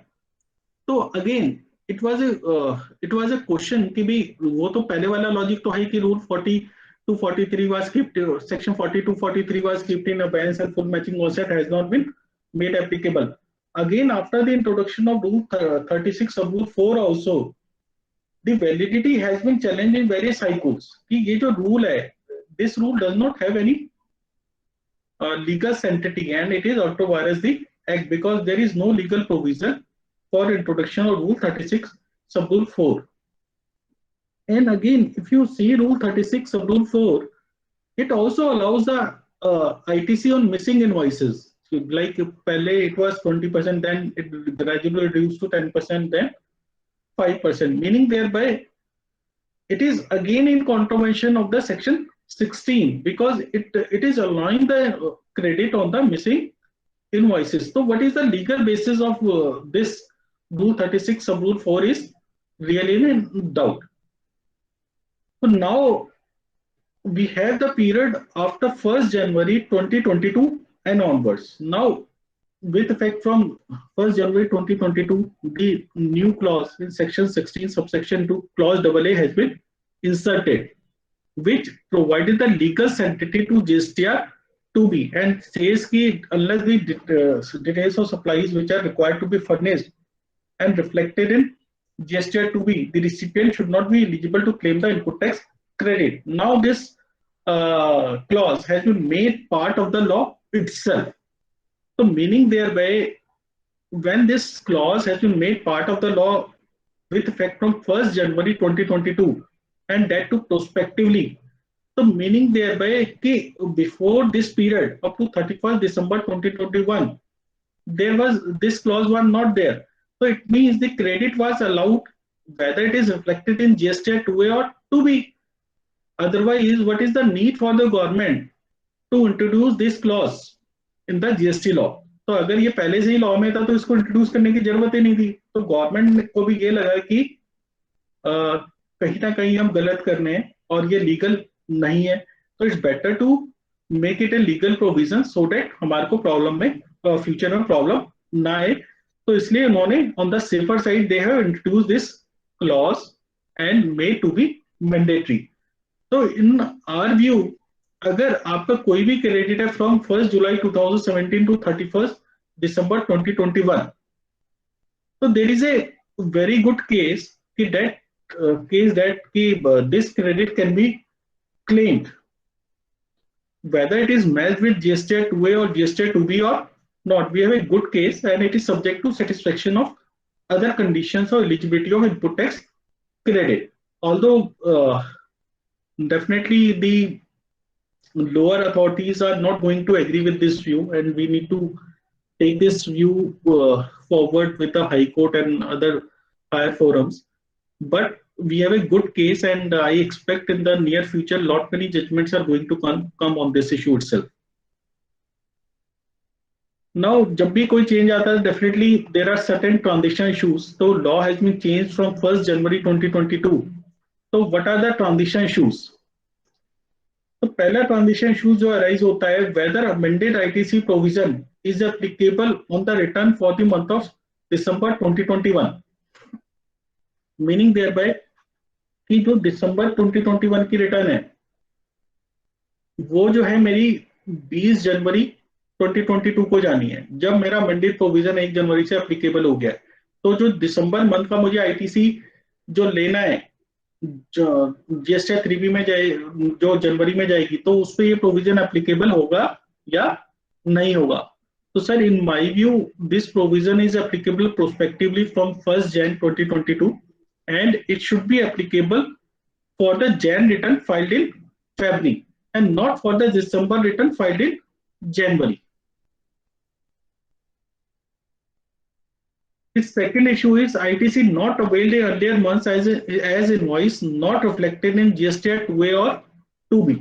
तो again it was a question कि भी वो तो पहले वाला लॉजिक तो है कि rule 4243 was kept, section 4243 was kept in abeyance and full matching offset has not been made applicable. Again, after the introduction of rule 36 sub rule 4 also, the validity has been challenged in various high courts कि ये जो rule है, this rule does not have any legal sanctity and it is ought to violate the act because there is no legal provision for introduction of rule 36 sub rule 4. And again, if you see rule 36 sub rule 4, it also allows the ITC on missing invoices. So like pehle it was 20%, then it gradually reduced to 10%, then 5%, meaning thereby it is again in contravention of the section 16 because it is allowing the credit on the missing invoices. So what is the legal basis of this rule 36 sub rule 4 is really in doubt. So now we have the period after 1st January 2022 and onwards. Now, with effect from 1st January 2022, the new clause in section 16 subsection 2 clause AA has been inserted, which provided the legal sanctity to GSTR 2B and says that unless the details of supplies which are required to be furnished and reflected in GSTR 2B, the recipient should not be eligible to claim the input tax credit. Now this clause has been made part of the law itself. So meaning thereby, when this clause has been made part of the law with effect from 1st January 2022 and that too prospectively, so meaning thereby before this period up to 31st December 2021, there was this clause was not there. So it means the credit was allowed whether it is reflected in GSTR 2A or 2B. Otherwise, what is the need for the government to introduce this clause in the GST law? तो अगर ये पहले से ही law में था तो इसको introduce करने की जरूरत ही नहीं थी. तो गवर्नमेंट को भी ये लगा कि कहीं ना कहीं हम गलत कर रहे हैं और ये लीगल नहीं है. तो it's better to make it a legal provision so that हमारे को प्रॉब्लम में फ्यूचर में प्रॉब्लम ना आए. तो इसलिए उन्होंने on the safer side they have introduce this clause and made to be mandatory. तो इन आवर व्यू, अगर आपका कोई भी क्रेडिट है from 1st July 2017 to 31st December 2021, तो there is a very good case कि this credit can be claimed whether it is matched with GSTR 2A or GSTR 2B or not. We have a good case and it is subject to satisfaction of other conditions or eligibility of input tax credit. Although definitely the lower authorities are not going to agree with this view and we need to take this view forward with the High Court and other higher forums. But we have a good case and I expect in the near future lot many judgments are going to come on this issue itself. Now, जब भी कोई change आता है, definitely there are certain transition issues. So law has been changed from 1st January 2022. So what are the transition issues? तो पहला transition issues जो arise होता है, whether amended ITC provision is applicable on the return for the month of December 2021. Meaning thereby कि जो दिसंबर 2021 की return है वो जो है मेरी 20 जनवरी 2022 को जानी है. जब मेरा मैंडेट प्रोविजन 1 जनवरी से एप्लीकेबल हो गया तो जो दिसंबर मंथ का मुझे आईटीसी जो लेना है जीएसटी 3B में जाए जो जनवरी में जाएगी तो उस पर ये प्रोविजन एप्लीकेबल होगा या नहीं होगा. तो sir in my view this provision is applicable prospectively from 1st Jan 2022 and it should be applicable for the Jan return filed in February and not for the December return filed in January. The second issue is ITC not availed in earlier months as invoice not reflected in GSTR 2A or 2B.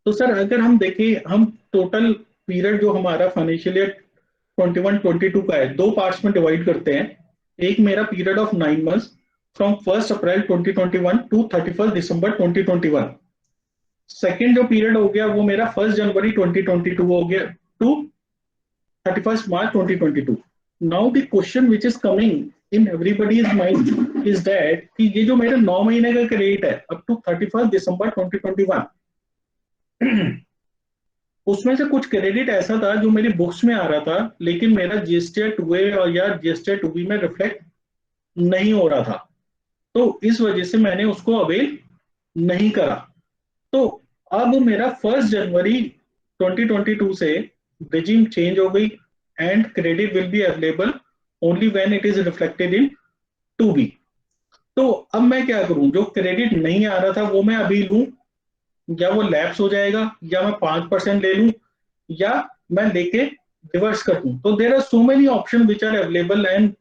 तो sir अगर हम देखें हम total period जो हमारा financial year 21-22 का है दो पार्ट्स में डिवाइड करते हैं. एक मेरा period of 9 months from 1st April 2021 to 31st December 2021. Second जो पीरियड हो गया वो मेरा 1st January 2022 हो गया to 31st March 2022. Now the question which is coming in everybody's mind is that कि ये जो मेरा 9 महीने का क्रेडिट है अप टू 31 दिसंबर 2021, उसमें से कुछ क्रेडिट ऐसा था जो मेरी बुक्स में आ रहा था, लेकिन मेरा जीएसटी 2A और या जीएसटी 2B में रिफ्लेक्ट नहीं हो रहा था। तो इस वजह से मैंने उसको अवेल नहीं करा। तो अब मेरा 1 जनवरी 2022 से regime चेंज हो गई and credit will be available only when it is reflected in 2B। तो अब मैं क्या करूं, जो क्रेडिट नहीं आ रहा था वो मैं अभी लूं, या वो लैप्स हो जाएगा, या मैं 5% ले लूं, या मैं लेके रिवर्स कर दूं। तो there are so many option which are available and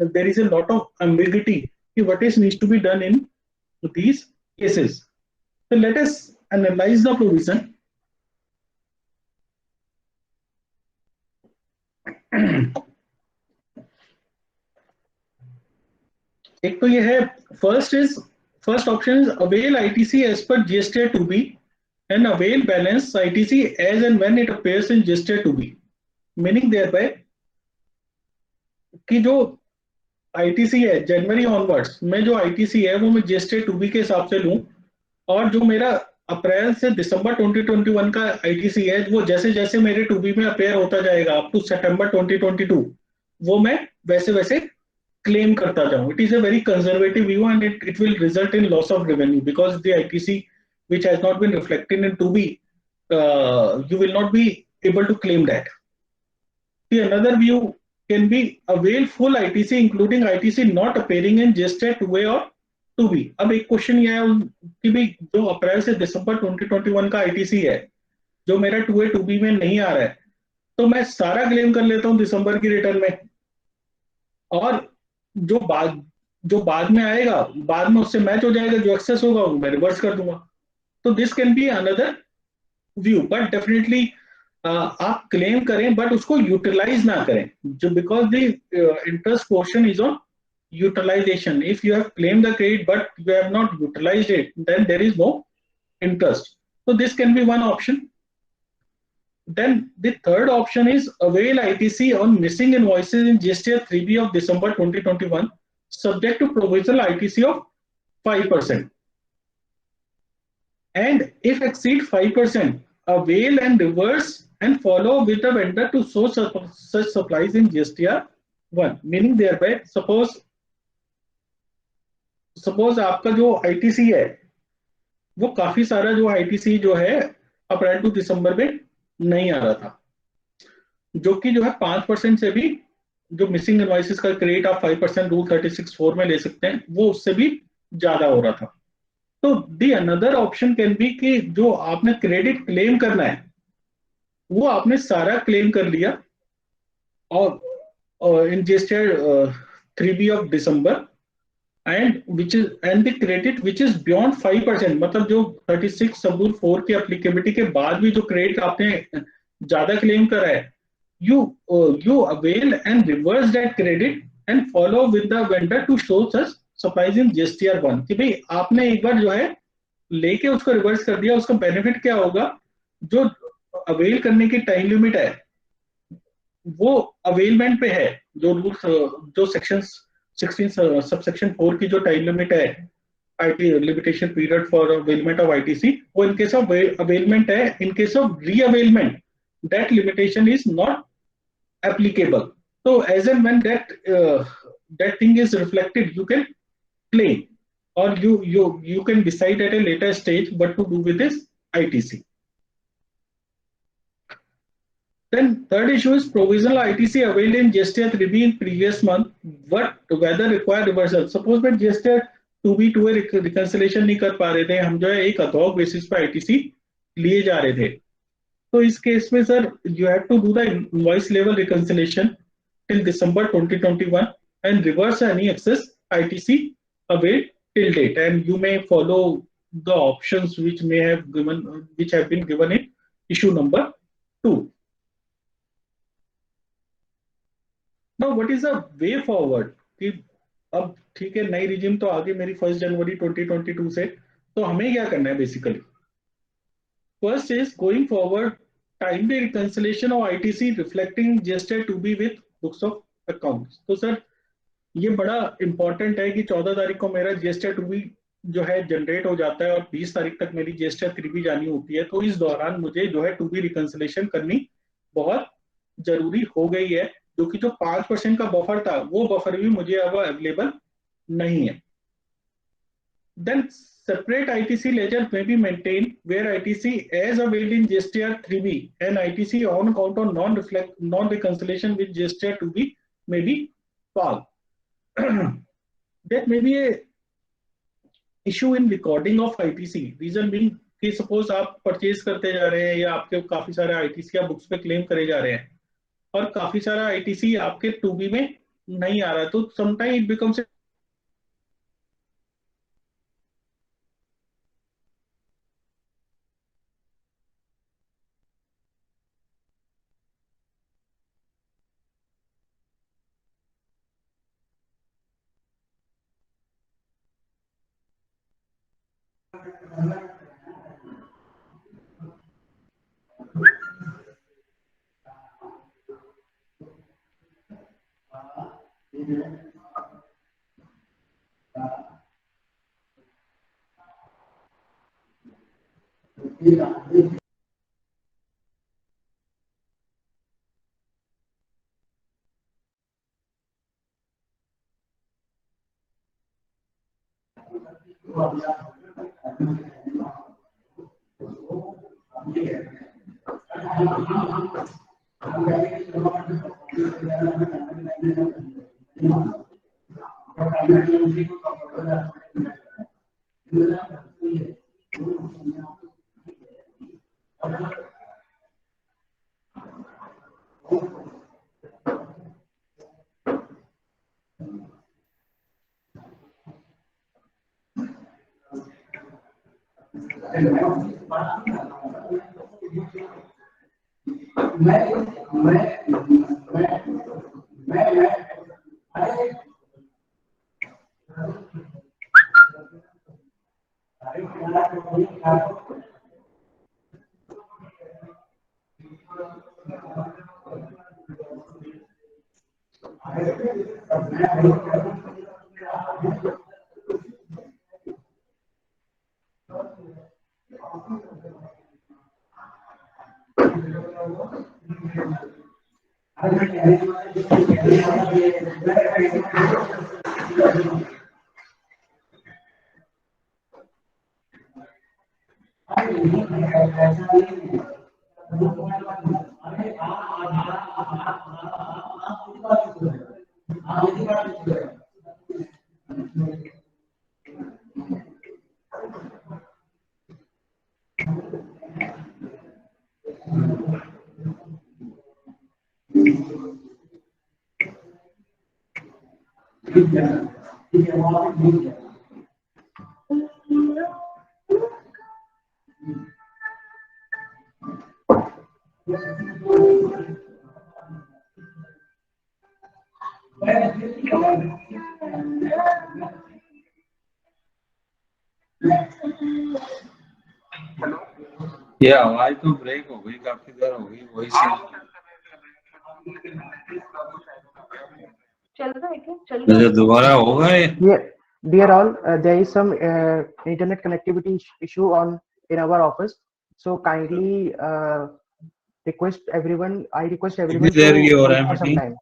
there is a lot of ambiguity कि what is needs to be done in these cases. So let us analyze the provision. एक तो ये है, first option is avail ITC as per GST 2B and avail balance ITC as and when it appears in GST 2B, meaning thereby कि जो ITC है जनवरी onwards में, जो ITC है वो मैं जीएसटी 2B के हिसाब से लूं, और जो मेरा अप्रैल से दिसंबर 2021 का आईटीसी है वो जैसे जैसे मेरे 2B में अपेयर होता जाएगा अप टू सितंबर 2022, वो मैं वैसे वैसे क्लेम करता जाऊं. It is a very conservative view and it will result in loss of revenue because the ITC which has not been reflected in 2B, you will not be able to claim that. The another view can be avail full ITC including ITC not appearing in GST 2A or 2B. अब एक question ये है कि भाई जो अप्रैल से दिसंबर 2021 का ITC है जो मेरा 2A 2B में नहीं आ रहा है, तो मैं सारा क्लेम कर लेता हूं दिसंबर की रिटर्न में, और जो बाद में आएगा बाद में उससे मैच हो जाएगा, जो एक्सेस होगा वो मैं रिवर्स कर दूंगा. तो this can be another view, but definitely आप क्लेम करें बट उसको यूटिलाइज ना करें, जो because the interest portion is on utilization. If you have claimed the credit but you have not utilized it, then there is no interest. So this can be one option. Then the third option is avail ITC on missing invoices in GST 3B of December 2021 subject to provisional ITC of 5%. And if exceed 5%, avail and reverse and follow with the vendor to source such supplies in GSTR 1. Meaning thereby, suppose आपका जो ITC है वो काफी सारा जो ITC जो है अप्रैल to दिसंबर में नहीं आ रहा था, जो कि जो है 5% से भी, जो मिसिंग इनवॉइसेस का क्रेडिट आप 5% रूल 36(4) में ले सकते हैं, वो उससे भी ज्यादा हो रहा था. तो the another option can be कि जो आपने क्रेडिट क्लेम करना है वो आपने सारा क्लेम कर लिया और in GST 3B of December and the credit which is beyond 5%, मतलब जो 36 सब रूल 4 की एप्लीकेबिलिटी के बाद भी जो क्रेडिट आपने ज्यादा क्लेम करा है, you avail and reverse that credit and follow with the vendor to show such supplies in GSTR 1. कि भाई आपने एक बार जो है लेके उसको रिवर्स कर दिया, उसका बेनिफिट क्या होगा, जो अवेल करने की टाइम लिमिट है वो अवेलमेंट पे है, जो सेक्शंस 16 सबसेक्शन 4 की जो टाइम लिमिट है it limitation period for availment of ITC, वो इन केस ऑफ अवेलमेंट है. In case of reavailment that limitation is not applicable. तो as and when that thing is reflected you can claim और you can decide at a later stage what to do with this ITC. Then third issue is provisional ITC availed in GST 3B in previous month, whether require reversal. Suppose मैं GST 2B 2A reconciliation नहीं कर पा रहे थे, हम जो है एक अथॉक बेसिस पे ITC लिए जा रहे थे, तो इस केस में sir you have to do the invoice level reconciliation till December 2021 and reverse any excess ITC availed till date, and you may follow the options which have been given in issue number 2. Now what is the way forward कि अब ठीक है नई regime तो आगे मेरी 1 जनवरी 2022 से, तो हमें क्या करना है basically. First is going forward timely reconciliation of ITC reflecting GST 2B with books of accounts. तो सर ये बड़ा इंपॉर्टेंट है कि 14 तारीख को मेरा GST 2B जो है जनरेट हो जाता है और 20 तारीख तक मेरी GST 3B जानी होती है, तो इस दौरान मुझे जो है 2B रिकंसिलेशन करनी बहुत जरूरी हो गई है, क्योंकि जो 5% का बफर था वो बफर भी मुझे अब अवेलेबल नहीं है. Then separate ITC ledger may be maintained where ITC as availed in GSTR 3B and ITC on account of non-reconciliation with GSTR 2B may be called. That may be a issue in recording of ITC. Reason being कि suppose आप purchase करते जा रहे हैं या आपके काफी सारे ITC आप बुक्स पे क्लेम करे जा रहे हैं और काफी सारा ITC आपके 2B में नहीं आ रहा, तो समटाइम इट बिकम्स ये आवाज तो ब्रेक हो गई, काफी देर हो गई, वही से अच्छा दोबारा होगा ये. Yeah, dear all, there is some internet connectivity issue on in our office. So kindly request everyone. I request कितनी everyone देर ये to हो रहा wait है for some meeting? time.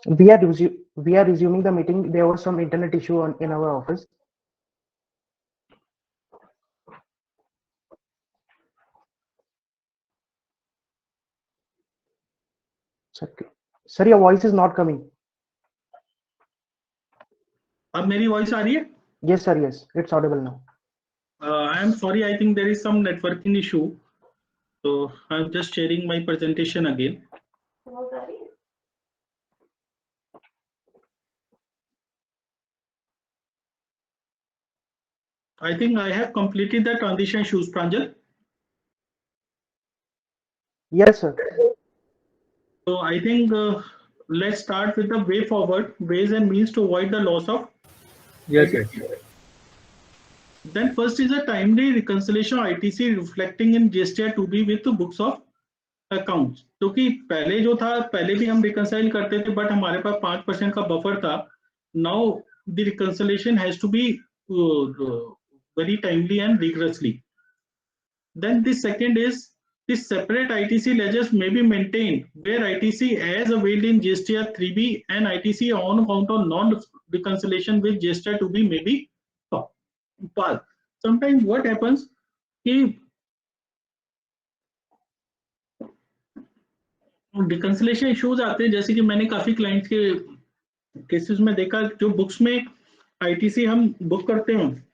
We are resuming the meeting. There was some internet issue in our office. Sir, your voice is not coming. अब मेरी voice आ रही है? Yes, sir. Yes, it's audible now. I am sorry, I think there is some networking issue. So I'm just sharing my presentation again. I think I have completed the transition issues, Pranjal. Yes, sir. So I think let's start with the way forward, ways and means to avoid the loss of. Yes, yes. Then first is a timely reconciliation of ITC reflecting in GSTR 2B with the books of accounts. क्योंकि पहले जो था, पहले भी हम reconcile करते थे, but हमारे पास 5% का buffer था. Now the reconciliation has to be very timely and rigorously. Then the second is the separate ITC ledgers may be maintained where ITC as availed in GSTR 3B and ITC on account of non-reconciliation with GSTR 2B may be passed. Sometimes what happens कि reconciliation issues आते हैं, जैसे कि मैंने काफी clients के cases में देखा, जो बुक्स में आईटीसी हम बुक करते हैं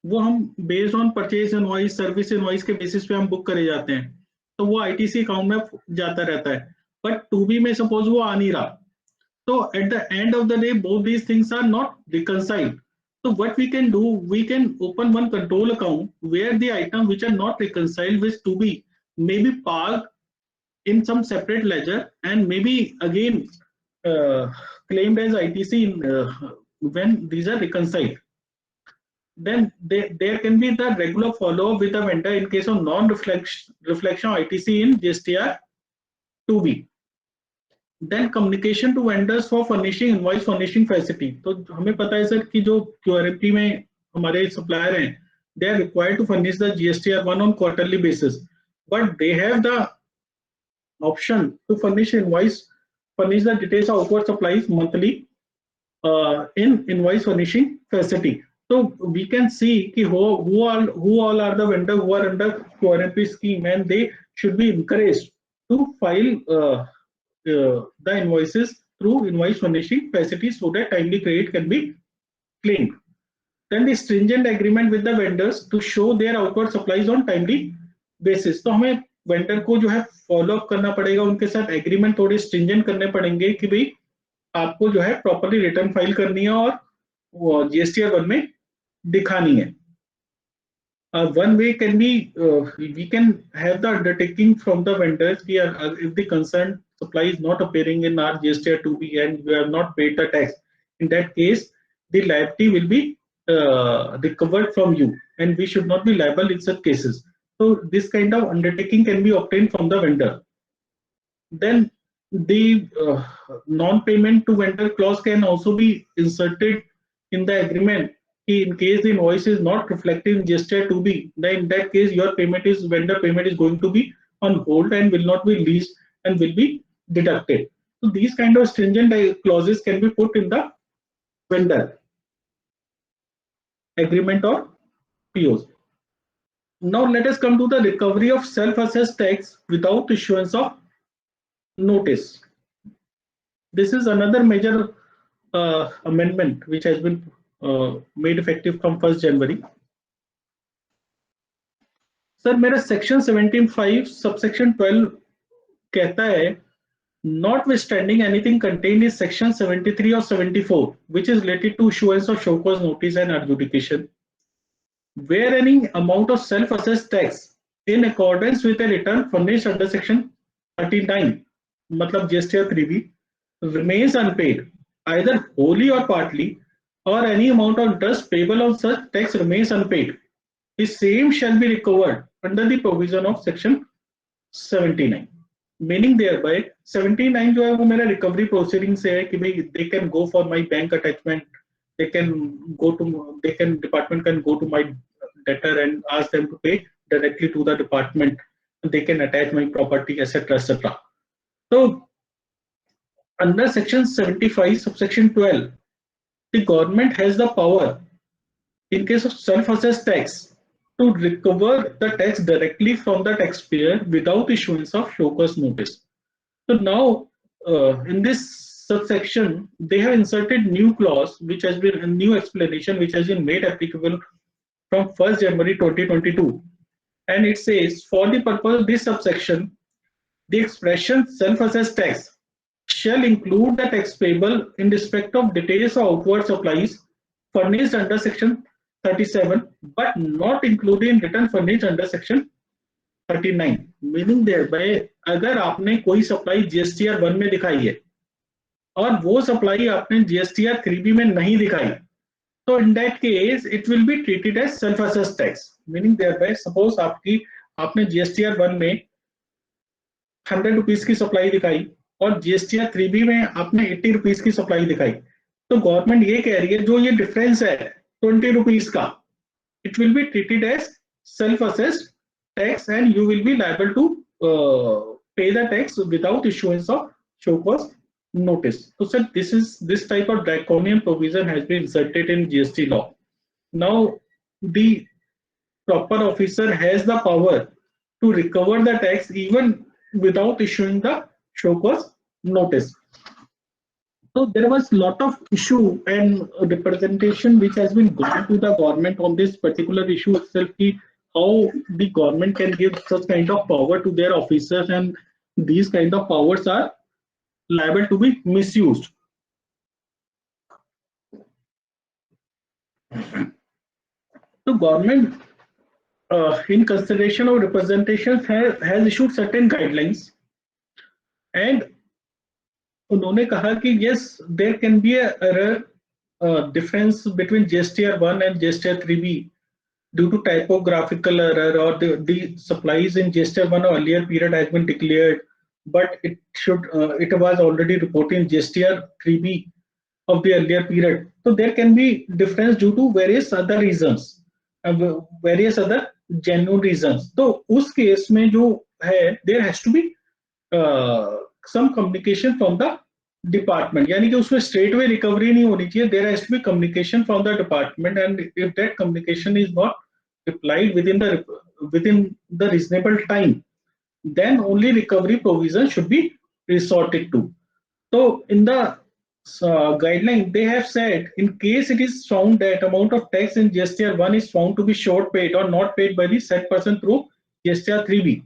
वो हम based on purchase invoice, service invoice के बेसिस पे हम बुक करे जाते हैं, तो वो आईटीसी अकाउंट में जाता रहता है. बट 2B में सपोज वो आ नहीं रहा, तो at the end of the day both these things are not reconciled. So what we can do, we can open one control account where the items which are not reconciled with 2B may be parked in some separate ledger and maybe again claimed as ITC when these are reconciled. Then there can be the regular follow-up with the vendor in case of non-reflection ITC in GSTR 2B. Then communication to vendors for furnishing invoice furnishing facility. तो हमें पता है sir कि जो QRMP में हमारे supplier हैं, they are required to furnish the GSTR 1 on quarterly basis, but they have the option to furnish the details of outward supplies monthly in invoice furnishing facility. So we can see ki who all are the vendors who are under QRMP scheme, and they should be encouraged to file the invoices through invoice furnishing facility so that timely credit can be claimed. Then the stringent agreement with the vendors to show their outward supplies on timely basis. तो हमें vendor को जो है follow up करना पड़ेगा, उनके साथ agreement थोड़े स्ट्रिंजेंट करने पड़ेंगे कि भाई आपको जो है प्रॉपर्ली रिटर्न फाइल करनी है और GSTR 1 में दिखानी है. One way can be we can have the undertaking from the vendors here if the concerned supply is not appearing in our GSTR 2B and you have not paid the tax. In that case, the liability will be recovered from you, and we should not be liable in such cases. So this kind of undertaking can be obtained from the vendor. Then the non-payment to vendor clause can also be inserted in the agreement. In case the invoice is not reflected in GSTR 2B, then in that case your vendor payment is going to be on hold and will not be released and will be deducted. So these kind of stringent clauses can be put in the vendor agreement or POs. Now let us come to the recovery of self-assessed tax without issuance of notice. This is another major amendment which has been made effective from 1st January. Sir मेरा section 17(5) subsection 12 कहता है notwithstanding anything contained in section 73 or 74 which is related to issuance of show cause notice and adjudication, where any amount of self-assessed tax in accordance with a return furnished under section 39 मतलब GSTR 3B remains unpaid either wholly or partly, or any amount of interest payable on such tax remains unpaid, the same shall be recovered under the provision of section 79. Meaning thereby 79 जो है वो मेरा recovery proceeding से है कि भाई they can go for my bank attachment, department can go to my debtor and ask them to pay directly to the department, they can attach my property, etc., etc. So under section 75 subsection 12, the government has the power in case of self-assessed tax to recover the tax directly from the taxpayer without issuance of show cause notice. So now in this subsection they have inserted new clause which has been a new explanation which has been made applicable from 1st January 2022, and it says for the purpose of this subsection the expression self-assessed tax shall include the tax payable in respect of details of outward supplies furnished under section 37 but not included in return furnished under section 39. Meaning thereby अगर आपने कोई supply GSTR 1 में दिखाई है और वो supply आपने GSTR 3B में नहीं दिखाई, तो in that case it will be treated as self assessed tax. Meaning thereby suppose आपने जीएसटीआर 1 में 100 रुपीज की सप्लाई दिखाई और जीएसटीआर 3B में आपने 80 रुपीज की सप्लाई दिखाई, तो गवर्नमेंट ये कह रही है जो ये डिफरेंस है 20 रुपीज का, it will be treated as self assessed tax and you will be liable to pay the tax without issuance of show cause notice. So sir, this type of draconian provision has been inserted in GST law. Now the proper officer has the power to recover the tax even without issuing the show cause notice. So there was lot of issue and representation which has been given to the government on this particular issue itself. How the government can give such kind of power to their officers and these kind of powers are liable to be misused. The government in consideration of representations has issued certain guidelines and उन्होंने कहा कि yes there can be a error difference between GSTR 1 and GSTR 3B due to typographical error or the supplies in GSTR 1 earlier period has been declared, but it was already reported in GSTR 3B of the earlier period. So there can be difference due to various other reasons, various other genuine reasons. So उस case में जो है there has to be some communication from the department, यानी कि उसमें straight away recovery नहीं होनी चाहिए. There has to be communication from the department, and if that communication is not replied within the reasonable time, then only recovery provision should be resorted to. So in the guideline they have said in case it is found that amount of tax in GSTR 1 is found to be short paid or not paid by the said person through GSTR 3B,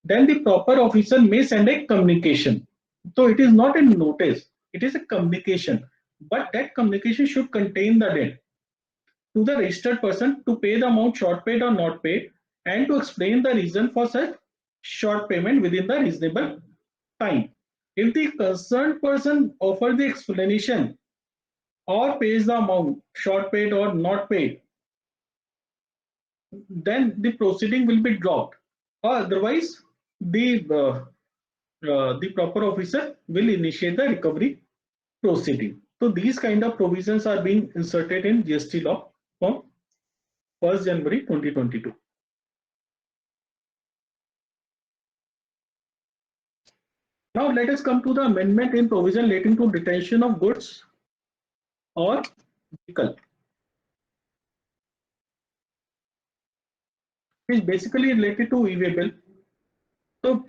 then the proper officer may send a communication. So it is not a notice, it is a communication, but that communication should contain the date to the registered person to pay the amount short paid or not paid and to explain the reason for such short payment within the reasonable time. If the concerned person offers the explanation or pays the amount short paid or not paid, then the proceeding will be dropped, or otherwise the proper officer will initiate the recovery proceeding. So these kind of provisions are being inserted in GST law from 1st January 2022. Now let us come to the amendment in provision relating to detention of goods or vehicle. It is basically related to e-way bill. So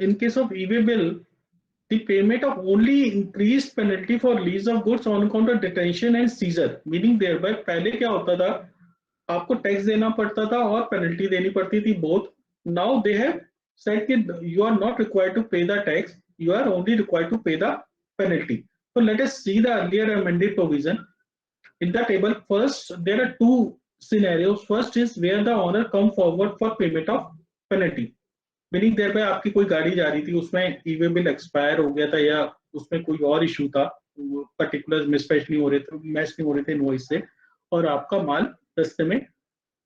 in case of e-way bill, the payment of only increased penalty for release of goods on account of detention and seizure, meaning thereby पहले क्या होता था, आपको tax देना पड़ता था और penalty देनी पड़ती थी both. Now they have said that you are not required to pay the tax, you are only required to pay the penalty. So let us see the earlier amended provision. In the table, first there are two scenarios. First is where the owner come forward for payment of penalty. Meaning देर पे आपकी कोई गाड़ी जा रही थी, उसमें e-way bill expire हो गया था या उसमें कोई और इशू था, पर्टिकुलर मैच नहीं हो रहे थे इनवॉइस से, और आपका माल रास्ते में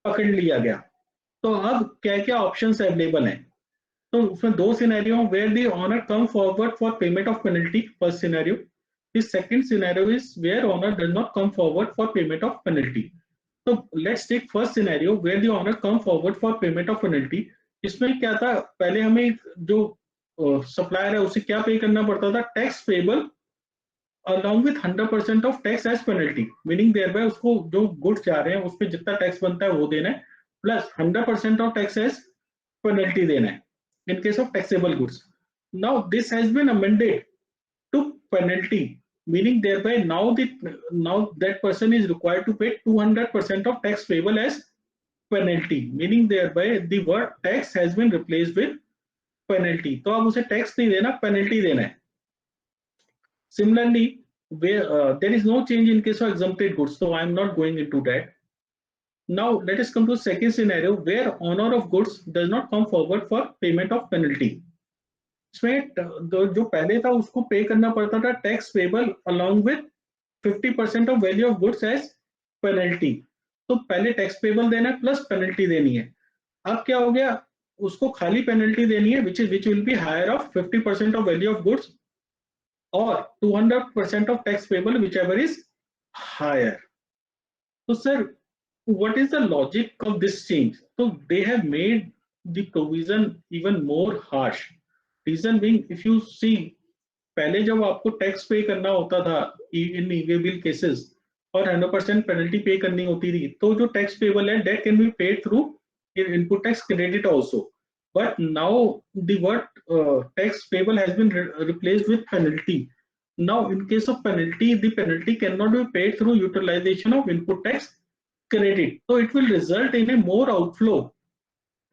पकड़ लिया गया. तो अब क्या क्या ऑप्शंस अवेलेबल हैं? तो उसमें दो scenario, where the owner come forward for payment of penalty, first scenario. The second scenario is where owner does not come forward for payment of penalty. तो let's take first scenario where the owner come forward for payment of penalty. इसमें क्या था, पहले हमें जो supplier है उसे क्या पे करना पड़ता था, tax payable along with 100% of tax as penalty, meaning thereby उसको जो गुड्स जा रहे हैं उस पे जितना टैक्स बनता है वो देना है, plus 100% of tax as penalty देना है in case of taxable goods. Now this has been amended to penalty, meaning thereby now that person is required to pay 200% of tax payable as penalty, meaning thereby the word tax has been replaced with penalty. तो अब उसे tax नहीं देना, penalty देना है. Similarly, where there is no change in case of exempted goods, so I am not going into that. Now let us come to second scenario where owner of goods does not come forward for payment of penalty. इसमें जो पहले था उसको पे करना पड़ता था tax payable along with 50% of value of goods as penalty. तो पहले टैक्स पेबल देना है प्लस पेनल्टी देनी है. अब क्या हो गया, उसको खाली पेनल्टी देनी है which will be higher of 50% of value of goods or 200% of tax payable, whichever is higher. So sir, what is the logic of this change? So they have made the provision even more harsh. Reason being, if you see, पहले जब आपको tax पे करना होता था इन इवेबल cases और 100% penalty पे करनी होती थी, तो जो टैक्स पेबल है that can be paid through input tax credit also. But now the word tax payable has been replaced with penalty. Now in case of penalty, the penalty cannot be paid through utilization of input tax credit. So it will result in a more outflow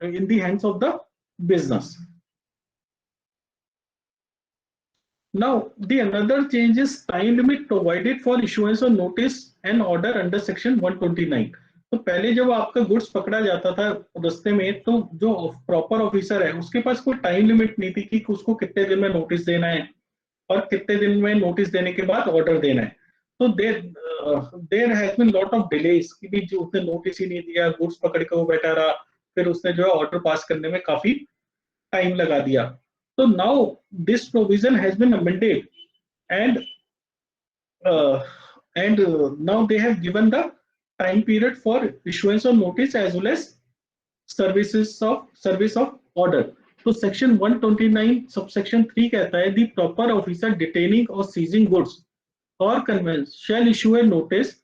in the hands of the business. Now the another change is time limit provided for issuance of notice and order under section 129. तो पहले जब आपका goods पकड़ा जाता था रास्ते में, तो जो प्रॉपर ऑफिसर है उसके पास कोई टाइम लिमिट नहीं थी कि उसको कितने दिन में नोटिस देना है और कितने दिन में नोटिस देने के बाद ऑर्डर देना है. तो there has been lot of delays कि भी जो उसने नोटिस ही नहीं दिया, गुड्स पकड़ के वो बैठा रहा, फिर उसने जो है ऑर्डर पास करने में काफी टाइम लगा दिया. तो now this provision has been amended and now they have given the time period for issuance of notice as well as service of order. तो सेक्शन 129 सबसेक्शन 3 कहता है the proper officer detaining or seizing goods or conveyance shall issue a notice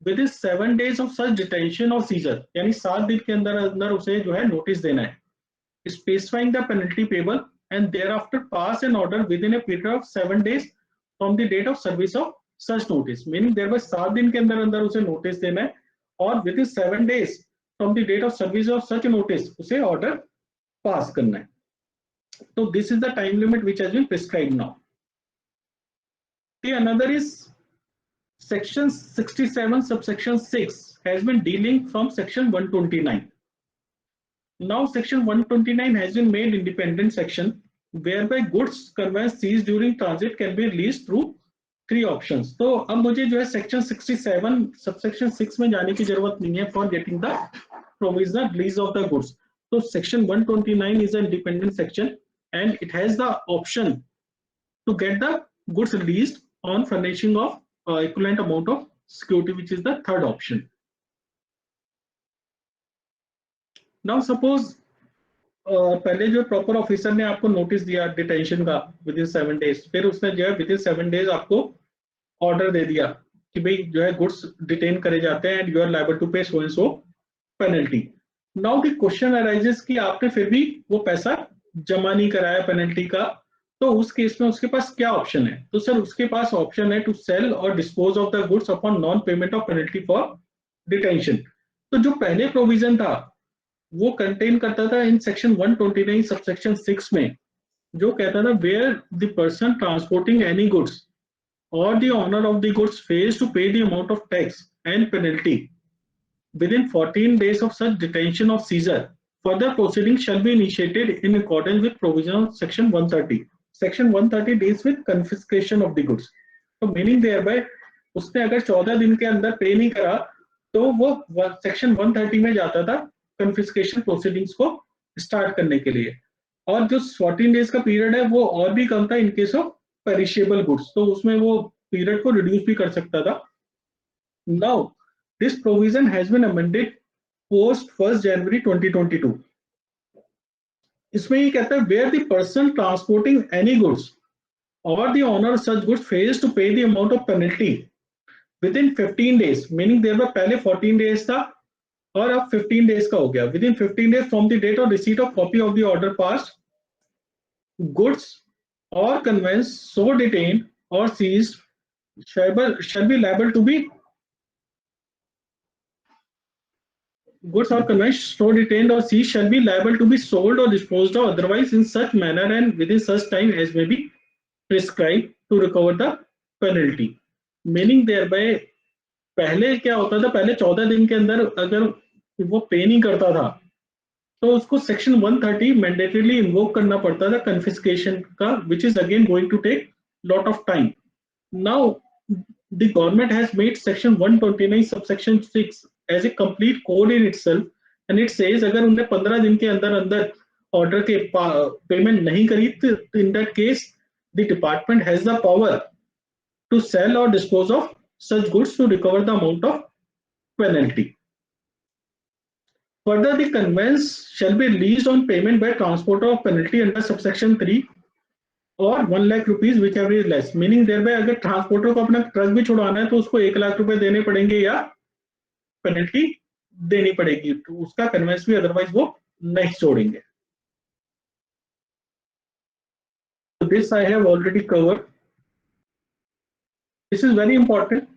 within 7 days of such detention or seizure, यानी 7 दिन के अंदर अंदर उसे जो है नोटिस देना है, specifying the penalty payable and thereafter pass an order within a period of 7 days from the date of service of such notice, meaning there was 7 दिन के अंदर अंदर उसे नोटिस देना है और within 7 days from the date of service of such notice उसे order pass करना है. So this is the time limit which has been prescribed now. The another is section 67 subsection 6 has been dealing from section 129. Now section 129 has been made independent section whereby goods conveyance seized during transit can be released through 3 options. तो अब मुझे जो है section 67 subsection 6 में जाने की जरूरत नहीं है for getting the provisional release of the goods. So section 129 is an independent section and it has the option to get the goods released on furnishing of equivalent amount of security, which is the third option. Now suppose पहले जो proper officer ने आपको notice दिया detention का with in 7 days, फिर उसने जो है विद इन 7 days आपको ऑर्डर दे दिया कि भाई जो है गुड्स डिटेन करे जाते हैं and you are liable to pay so and so penalty. Now the question arises कि आपने फिर भी वो पैसा जमा नहीं कराया पेनल्टी का, तो उस केस में उसके पास क्या ऑप्शन है? तो सर उसके पास ऑप्शन है टू सेल और dispose of the goods upon non payment of penalty for detention. तो जो पहले प्रोविजन था वो कंटेन करता था इन सेक्शन 129 सबसेक्शन 6 में, जो कहता था where the person transporting any goods और the owner of the goods fails to pay the amount of tax and penalty within 14 days of such detention or seizure, further proceedings shall be initiated in accordance with provision of section 130. Section 130 deals with confiscation of the goods. So meaning thereby उसने अगर 14 दिन के अंदर पे नहीं करा तो वो सेक्शन 130 में जाता था कन्फिस्केशन प्रोसीडिंग्स को स्टार्ट करने के लिए, और जो 14 डेज का पीरियड है वो और भी कम था इन केस ऑफ पेरिशेबल गुड्स, तो उसमें वो पीरियड को रिड्यूस भी कर सकता था. Now this provision has been amended post 1st January 2022. इसमें ये कहता है where the person transporting any goods or the owner of such goods fails to pay the amount of penalty within 15 days, meaning there were पहले 14 days था और अब 15 days का हो गया, within 15 days from the date of receipt of copy of the order passed, goods or conveyance so detained or seized shall be liable to be goods or conveyance so detained or seized shall be liable to be sold or disposed of otherwise in such manner and within such time as may be prescribed to recover the penalty. Meaning thereby पहले क्या होता था, पहले 14 दिन के अंदर अगर वो पे नहीं करता था तो उसको सेक्शन 130 मैंडेटरीली इन्वोक करना पड़ता था कन्फिस्केशन का, which is again going to take lot of time. Now the government has made section 129 subsection 6 as a complete code in itself and it says अगर उन्हें 15 दिन के अंदर अंदर ऑर्डर के पेमेंट नहीं करी तो in that case the department has the power to sell or dispose of such goods to recover the amount of penalty. Further, the conveyance shall be released on payment by transporter of penalty under subsection 3 or 1 lakh rupees whichever is less. Meaning thereby अगर transporter को अपना truck भी छुड़वाना है तो उसको 1 लाख रुपए देने पड़ेंगे या पेनल्टी देनी पड़ेगी, तो उसका कन्वेंस भी अदरवाइज वो नहीं छोड़ेंगे. So this I have already covered. This is very important.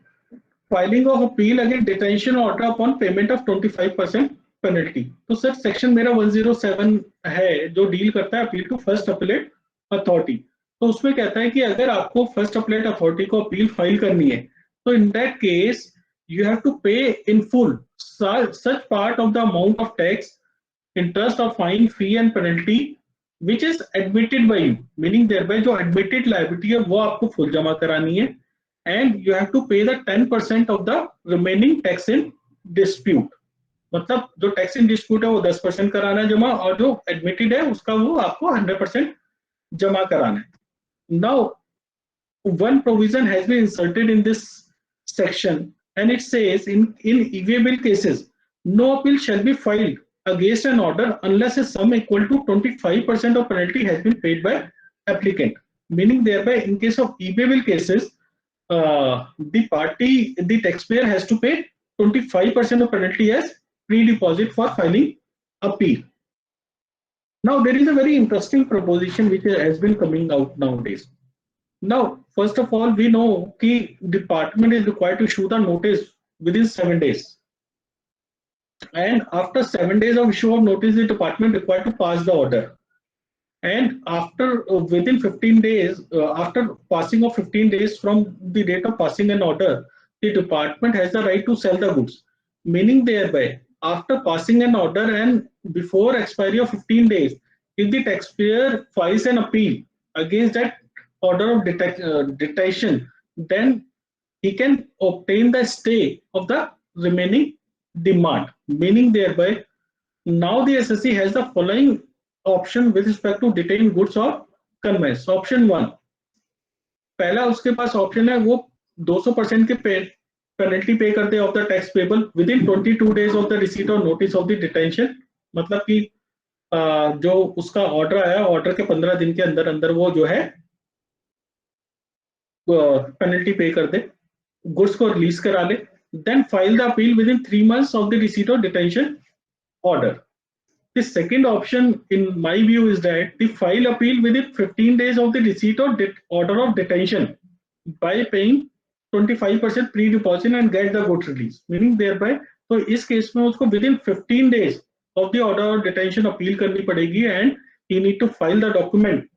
Filing of appeal against detention order upon payment of 25% penalty. तो सर सेक्शन मेरा 107 है जो डील करता है appeal to first appellate authority. तो उसमें कहता है कि अगर आपको फर्स्ट अपीलेट अथॉरिटी को अपील फाइल करनी है तो in that case you have to pay in full such part of the amount of tax, interest or fine, fee and penalty which is admitted by you, meaning thereby जो admitted liability है वो आपको full जमा करानी है and you have to pay the 10% of the remaining tax in dispute. मतलब जो tax in dispute है वो 10% कराना है जमा और जो admitted है उसका वो आपको 100% जमा कराना है. Now one provision has been inserted in this section and it says in eviable cases no appeal shall be filed against an order unless a sum equal to 25% of penalty has been paid by applicant. Meaning thereby in case of eviable cases the taxpayer has to pay 25% of penalty as pre-deposit for filing appeal. Now there is a very interesting proposition which has been coming out nowadays. Now, first of all, we know the department is required to issue the notice within 7 days. And after 7 days of issue of notice, the department required to pass the order. And after within 15 days, after passing of 15 days from the date of passing an order, the department has the right to sell the goods. Meaning thereby, after passing an order and before expiry of 15 days, if the taxpayer files an appeal against that order of detention, then he can obtain the stay of the remaining demand. Meaning thereby, now the SSC has the following option with respect to detained goods or conveyance. Option 1, पहला उसके पास option है वो 200% के penalty पे करते of the tax payable with in 22 days of the receipt और notice of the detention. मतलब कि जो उसका ऑर्डर आया ऑर्डर के 15 दिन के अंदर अंदर वो जो है पेनल्टी पे कर दे, गुड्स को रिलीज करा ले, then file the appeal within 3 months of the receipt और detention order. The second option in my view is that the file appeal within 15 days of the receipt or order of detention by paying 25% pre-deposit and get the goods release. Meaning thereby, तो इस case में उसको within 15 days of the order of detention appeal करनी पड़ेगी and he need to file the document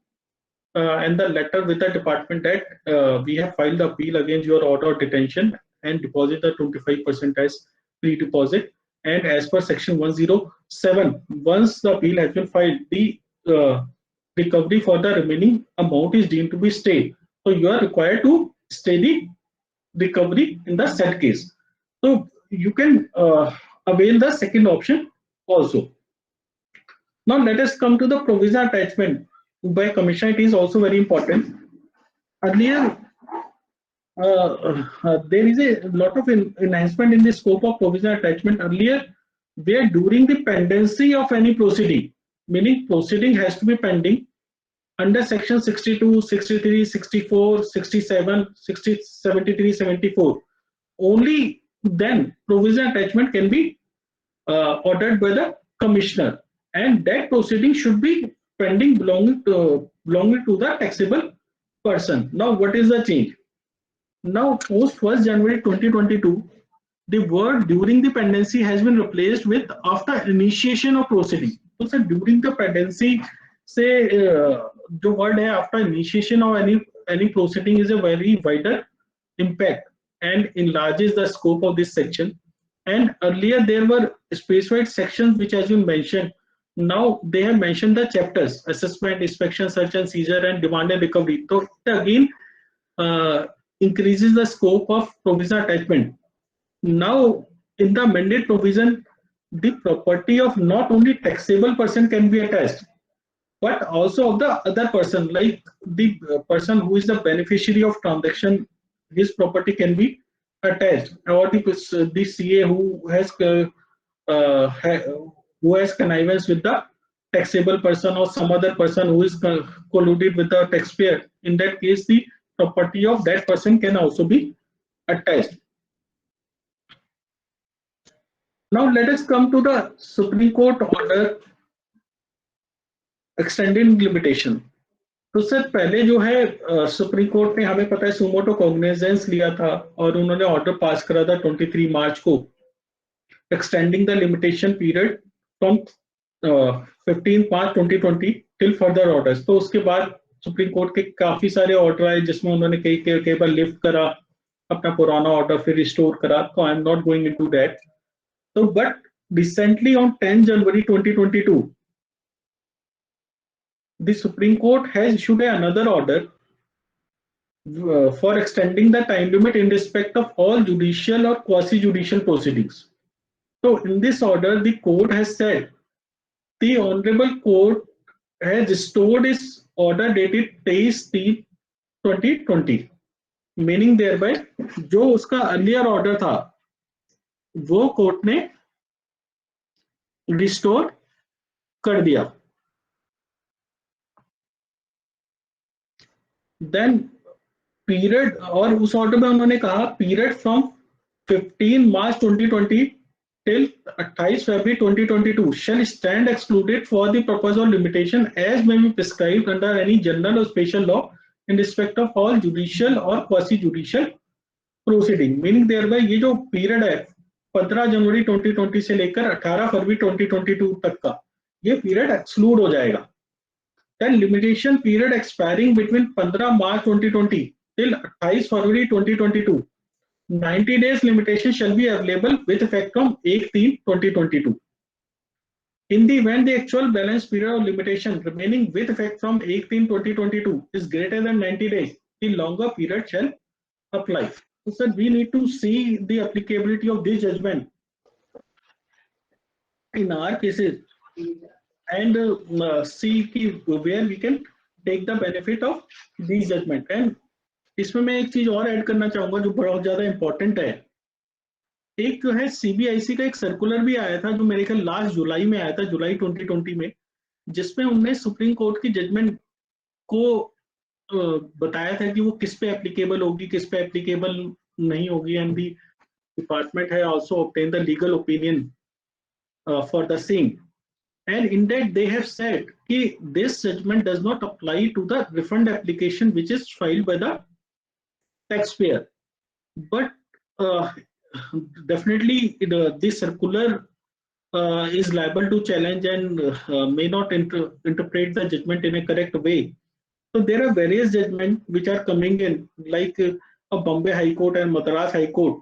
and the letter with the department that we have filed the appeal against your order of detention and deposit the 25% as pre-deposit. And as per section 107, once the appeal has been filed, the recovery for the remaining amount is deemed to be stayed. So you are required to stay the recovery in the said case. So you can avail the second option also. Now let us come to the provisional attachment by commission. It is also very important. Earlier, there is a lot of enhancement in the scope of provisional attachment earlier, where during the pendency of any proceeding, meaning proceeding has to be pending under section 62, 63, 64, 67, 60, 73, 74. Only then provision attachment can be ordered by the commissioner, and that proceeding should be pending belonging to the taxable person. Now, what is the change? Now, post 1st January 2022, the word during the pendency has been replaced with after initiation of proceeding. So, sir, during the pendency, say the word है after initiation of any proceeding is a very wider impact and enlarges the scope of this section. And earlier there were specified sections which has been mentioned. Now they have mentioned the chapters: assessment, inspection, search and seizure, and demand and recovery. So it again increases the scope of provision attachment. Now in the amended provision, the property of not only taxable person can be attached, but also of the other person, like the person who is the beneficiary of transaction, his property can be attached, or the CA who has connivance with the taxable person or some other person who is colluded with the taxpayer. In that case, the property of that person can also be attached. Now let us come to the Supreme Court order extending limitation. तो sir पहले जो है supreme court ने, हमें पता है, suo motu cognizance लिया था और उन्होंने ऑर्डर पास करा था 23 मार्च को, extending the limitation period from 15 March 2020 till further orders. तो उसके बाद सुप्रीम कोर्ट के काफी सारे ऑर्डर आए जिसमें उन्होंने कई बार लिफ्ट करा अपना पुराना ऑर्डर, फिर रिस्टोर करा. तो I am not going into that. तो but recently on 10 January 2022 the Supreme Court has issued another order for extending the time limit in respect of all judicial or quasi-judicial proceedings. So in this order, the court has said the Honorable Court has restored its order dated 23/3/2020, meaning thereby जो उसका earlier order था वो court ने restore कर दिया. Then period, और उस order में उन्होंने कहा period from 15 March 2020 till 28 February 2022 shall stand excluded for the purpose of limitation as may be prescribed under any general or special law in respect of all judicial or quasi judicial proceeding. Meaning thereby ये जो period है 15 जनवरी 2020 से लेकर 18 फरवरी 2022 तक का, ये period exclude हो जाएगा. Then limitation period expiring between 15 March 2020 till 28 February 2022, 90 days limitation shall be available with effect from 8/3/2022. In the event the actual balance period of limitation remaining with effect from 8/3/2022 is greater than 90 days, the longer period shall apply. So sir, we need to see the applicability of this judgment in our cases and see where we can take the benefit of these judgment. And इसमें मैं एक चीज और add करना चाहूंगा जो बहुत ज्यादा इंपॉर्टेंट है. एक जो है सीबीआईसी का एक सर्कुलर भी आया था जो मेरे ख्याल लास्ट जुलाई में आया था, जुलाई 2020 में, जिसमें उन्होंने सुप्रीम कोर्ट की जजमेंट को बताया था कि वो किस पे एप्लीकेबल होगी, किस पे एप्लीकेबल नहीं होगी. एंड द डिपार्टमेंट है also obtain the legal opinion for the same. And in that they have said that this judgment does not apply to the refund application which is filed by the taxpayer. But definitely this circular is liable to challenge and may not interpret the judgment in a correct way. So there are various judgments which are coming in, like a Bombay High Court and Madras High Court,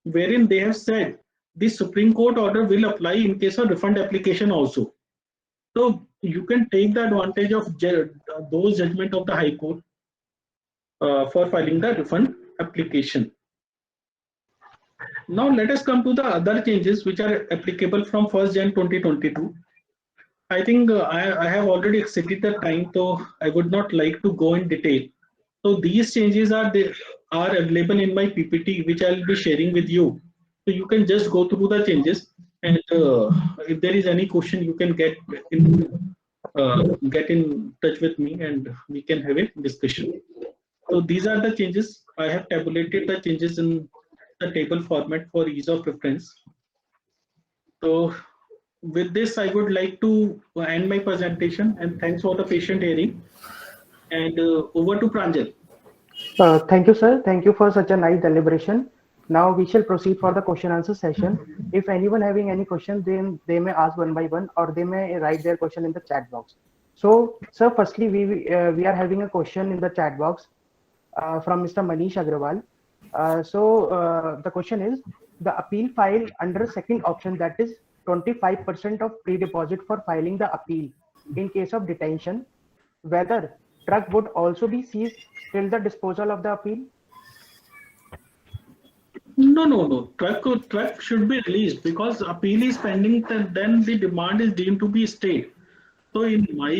wherein they have said the Supreme Court order will apply in case of refund application also. So you can take the advantage of those judgment of the High Court for filing the refund application. Now let us come to the other changes which are applicable from 1st Jan 2022. I think I have already exceeded the time, so I would not like to go in detail. So these changes are available in my PPT which I will be sharing with you. So you can just go through the changes, and if there is any question you can get in get in touch with me and we can have a discussion. So these are the changes. I have tabulated the changes in the table format for ease of reference. So with this, I would like to end my presentation and thanks for the patient hearing. And over to Pranjal. Thank you, sir. Thank you for such a nice deliberation. Now we shall proceed for the question answer session. If anyone having any question, then they may ask one by one, or they may write their question in the chat box. So, sir, firstly, we are having a question in the chat box from Mr. Manish Agrawal. The question is, the appeal file under second option, that is 25% of pre-deposit for filing the appeal in case of detention, whether truck would also be seized till the disposal of the appeal? No. Truck should be released because appeal is pending. Then the demand is deemed to be stayed. So in my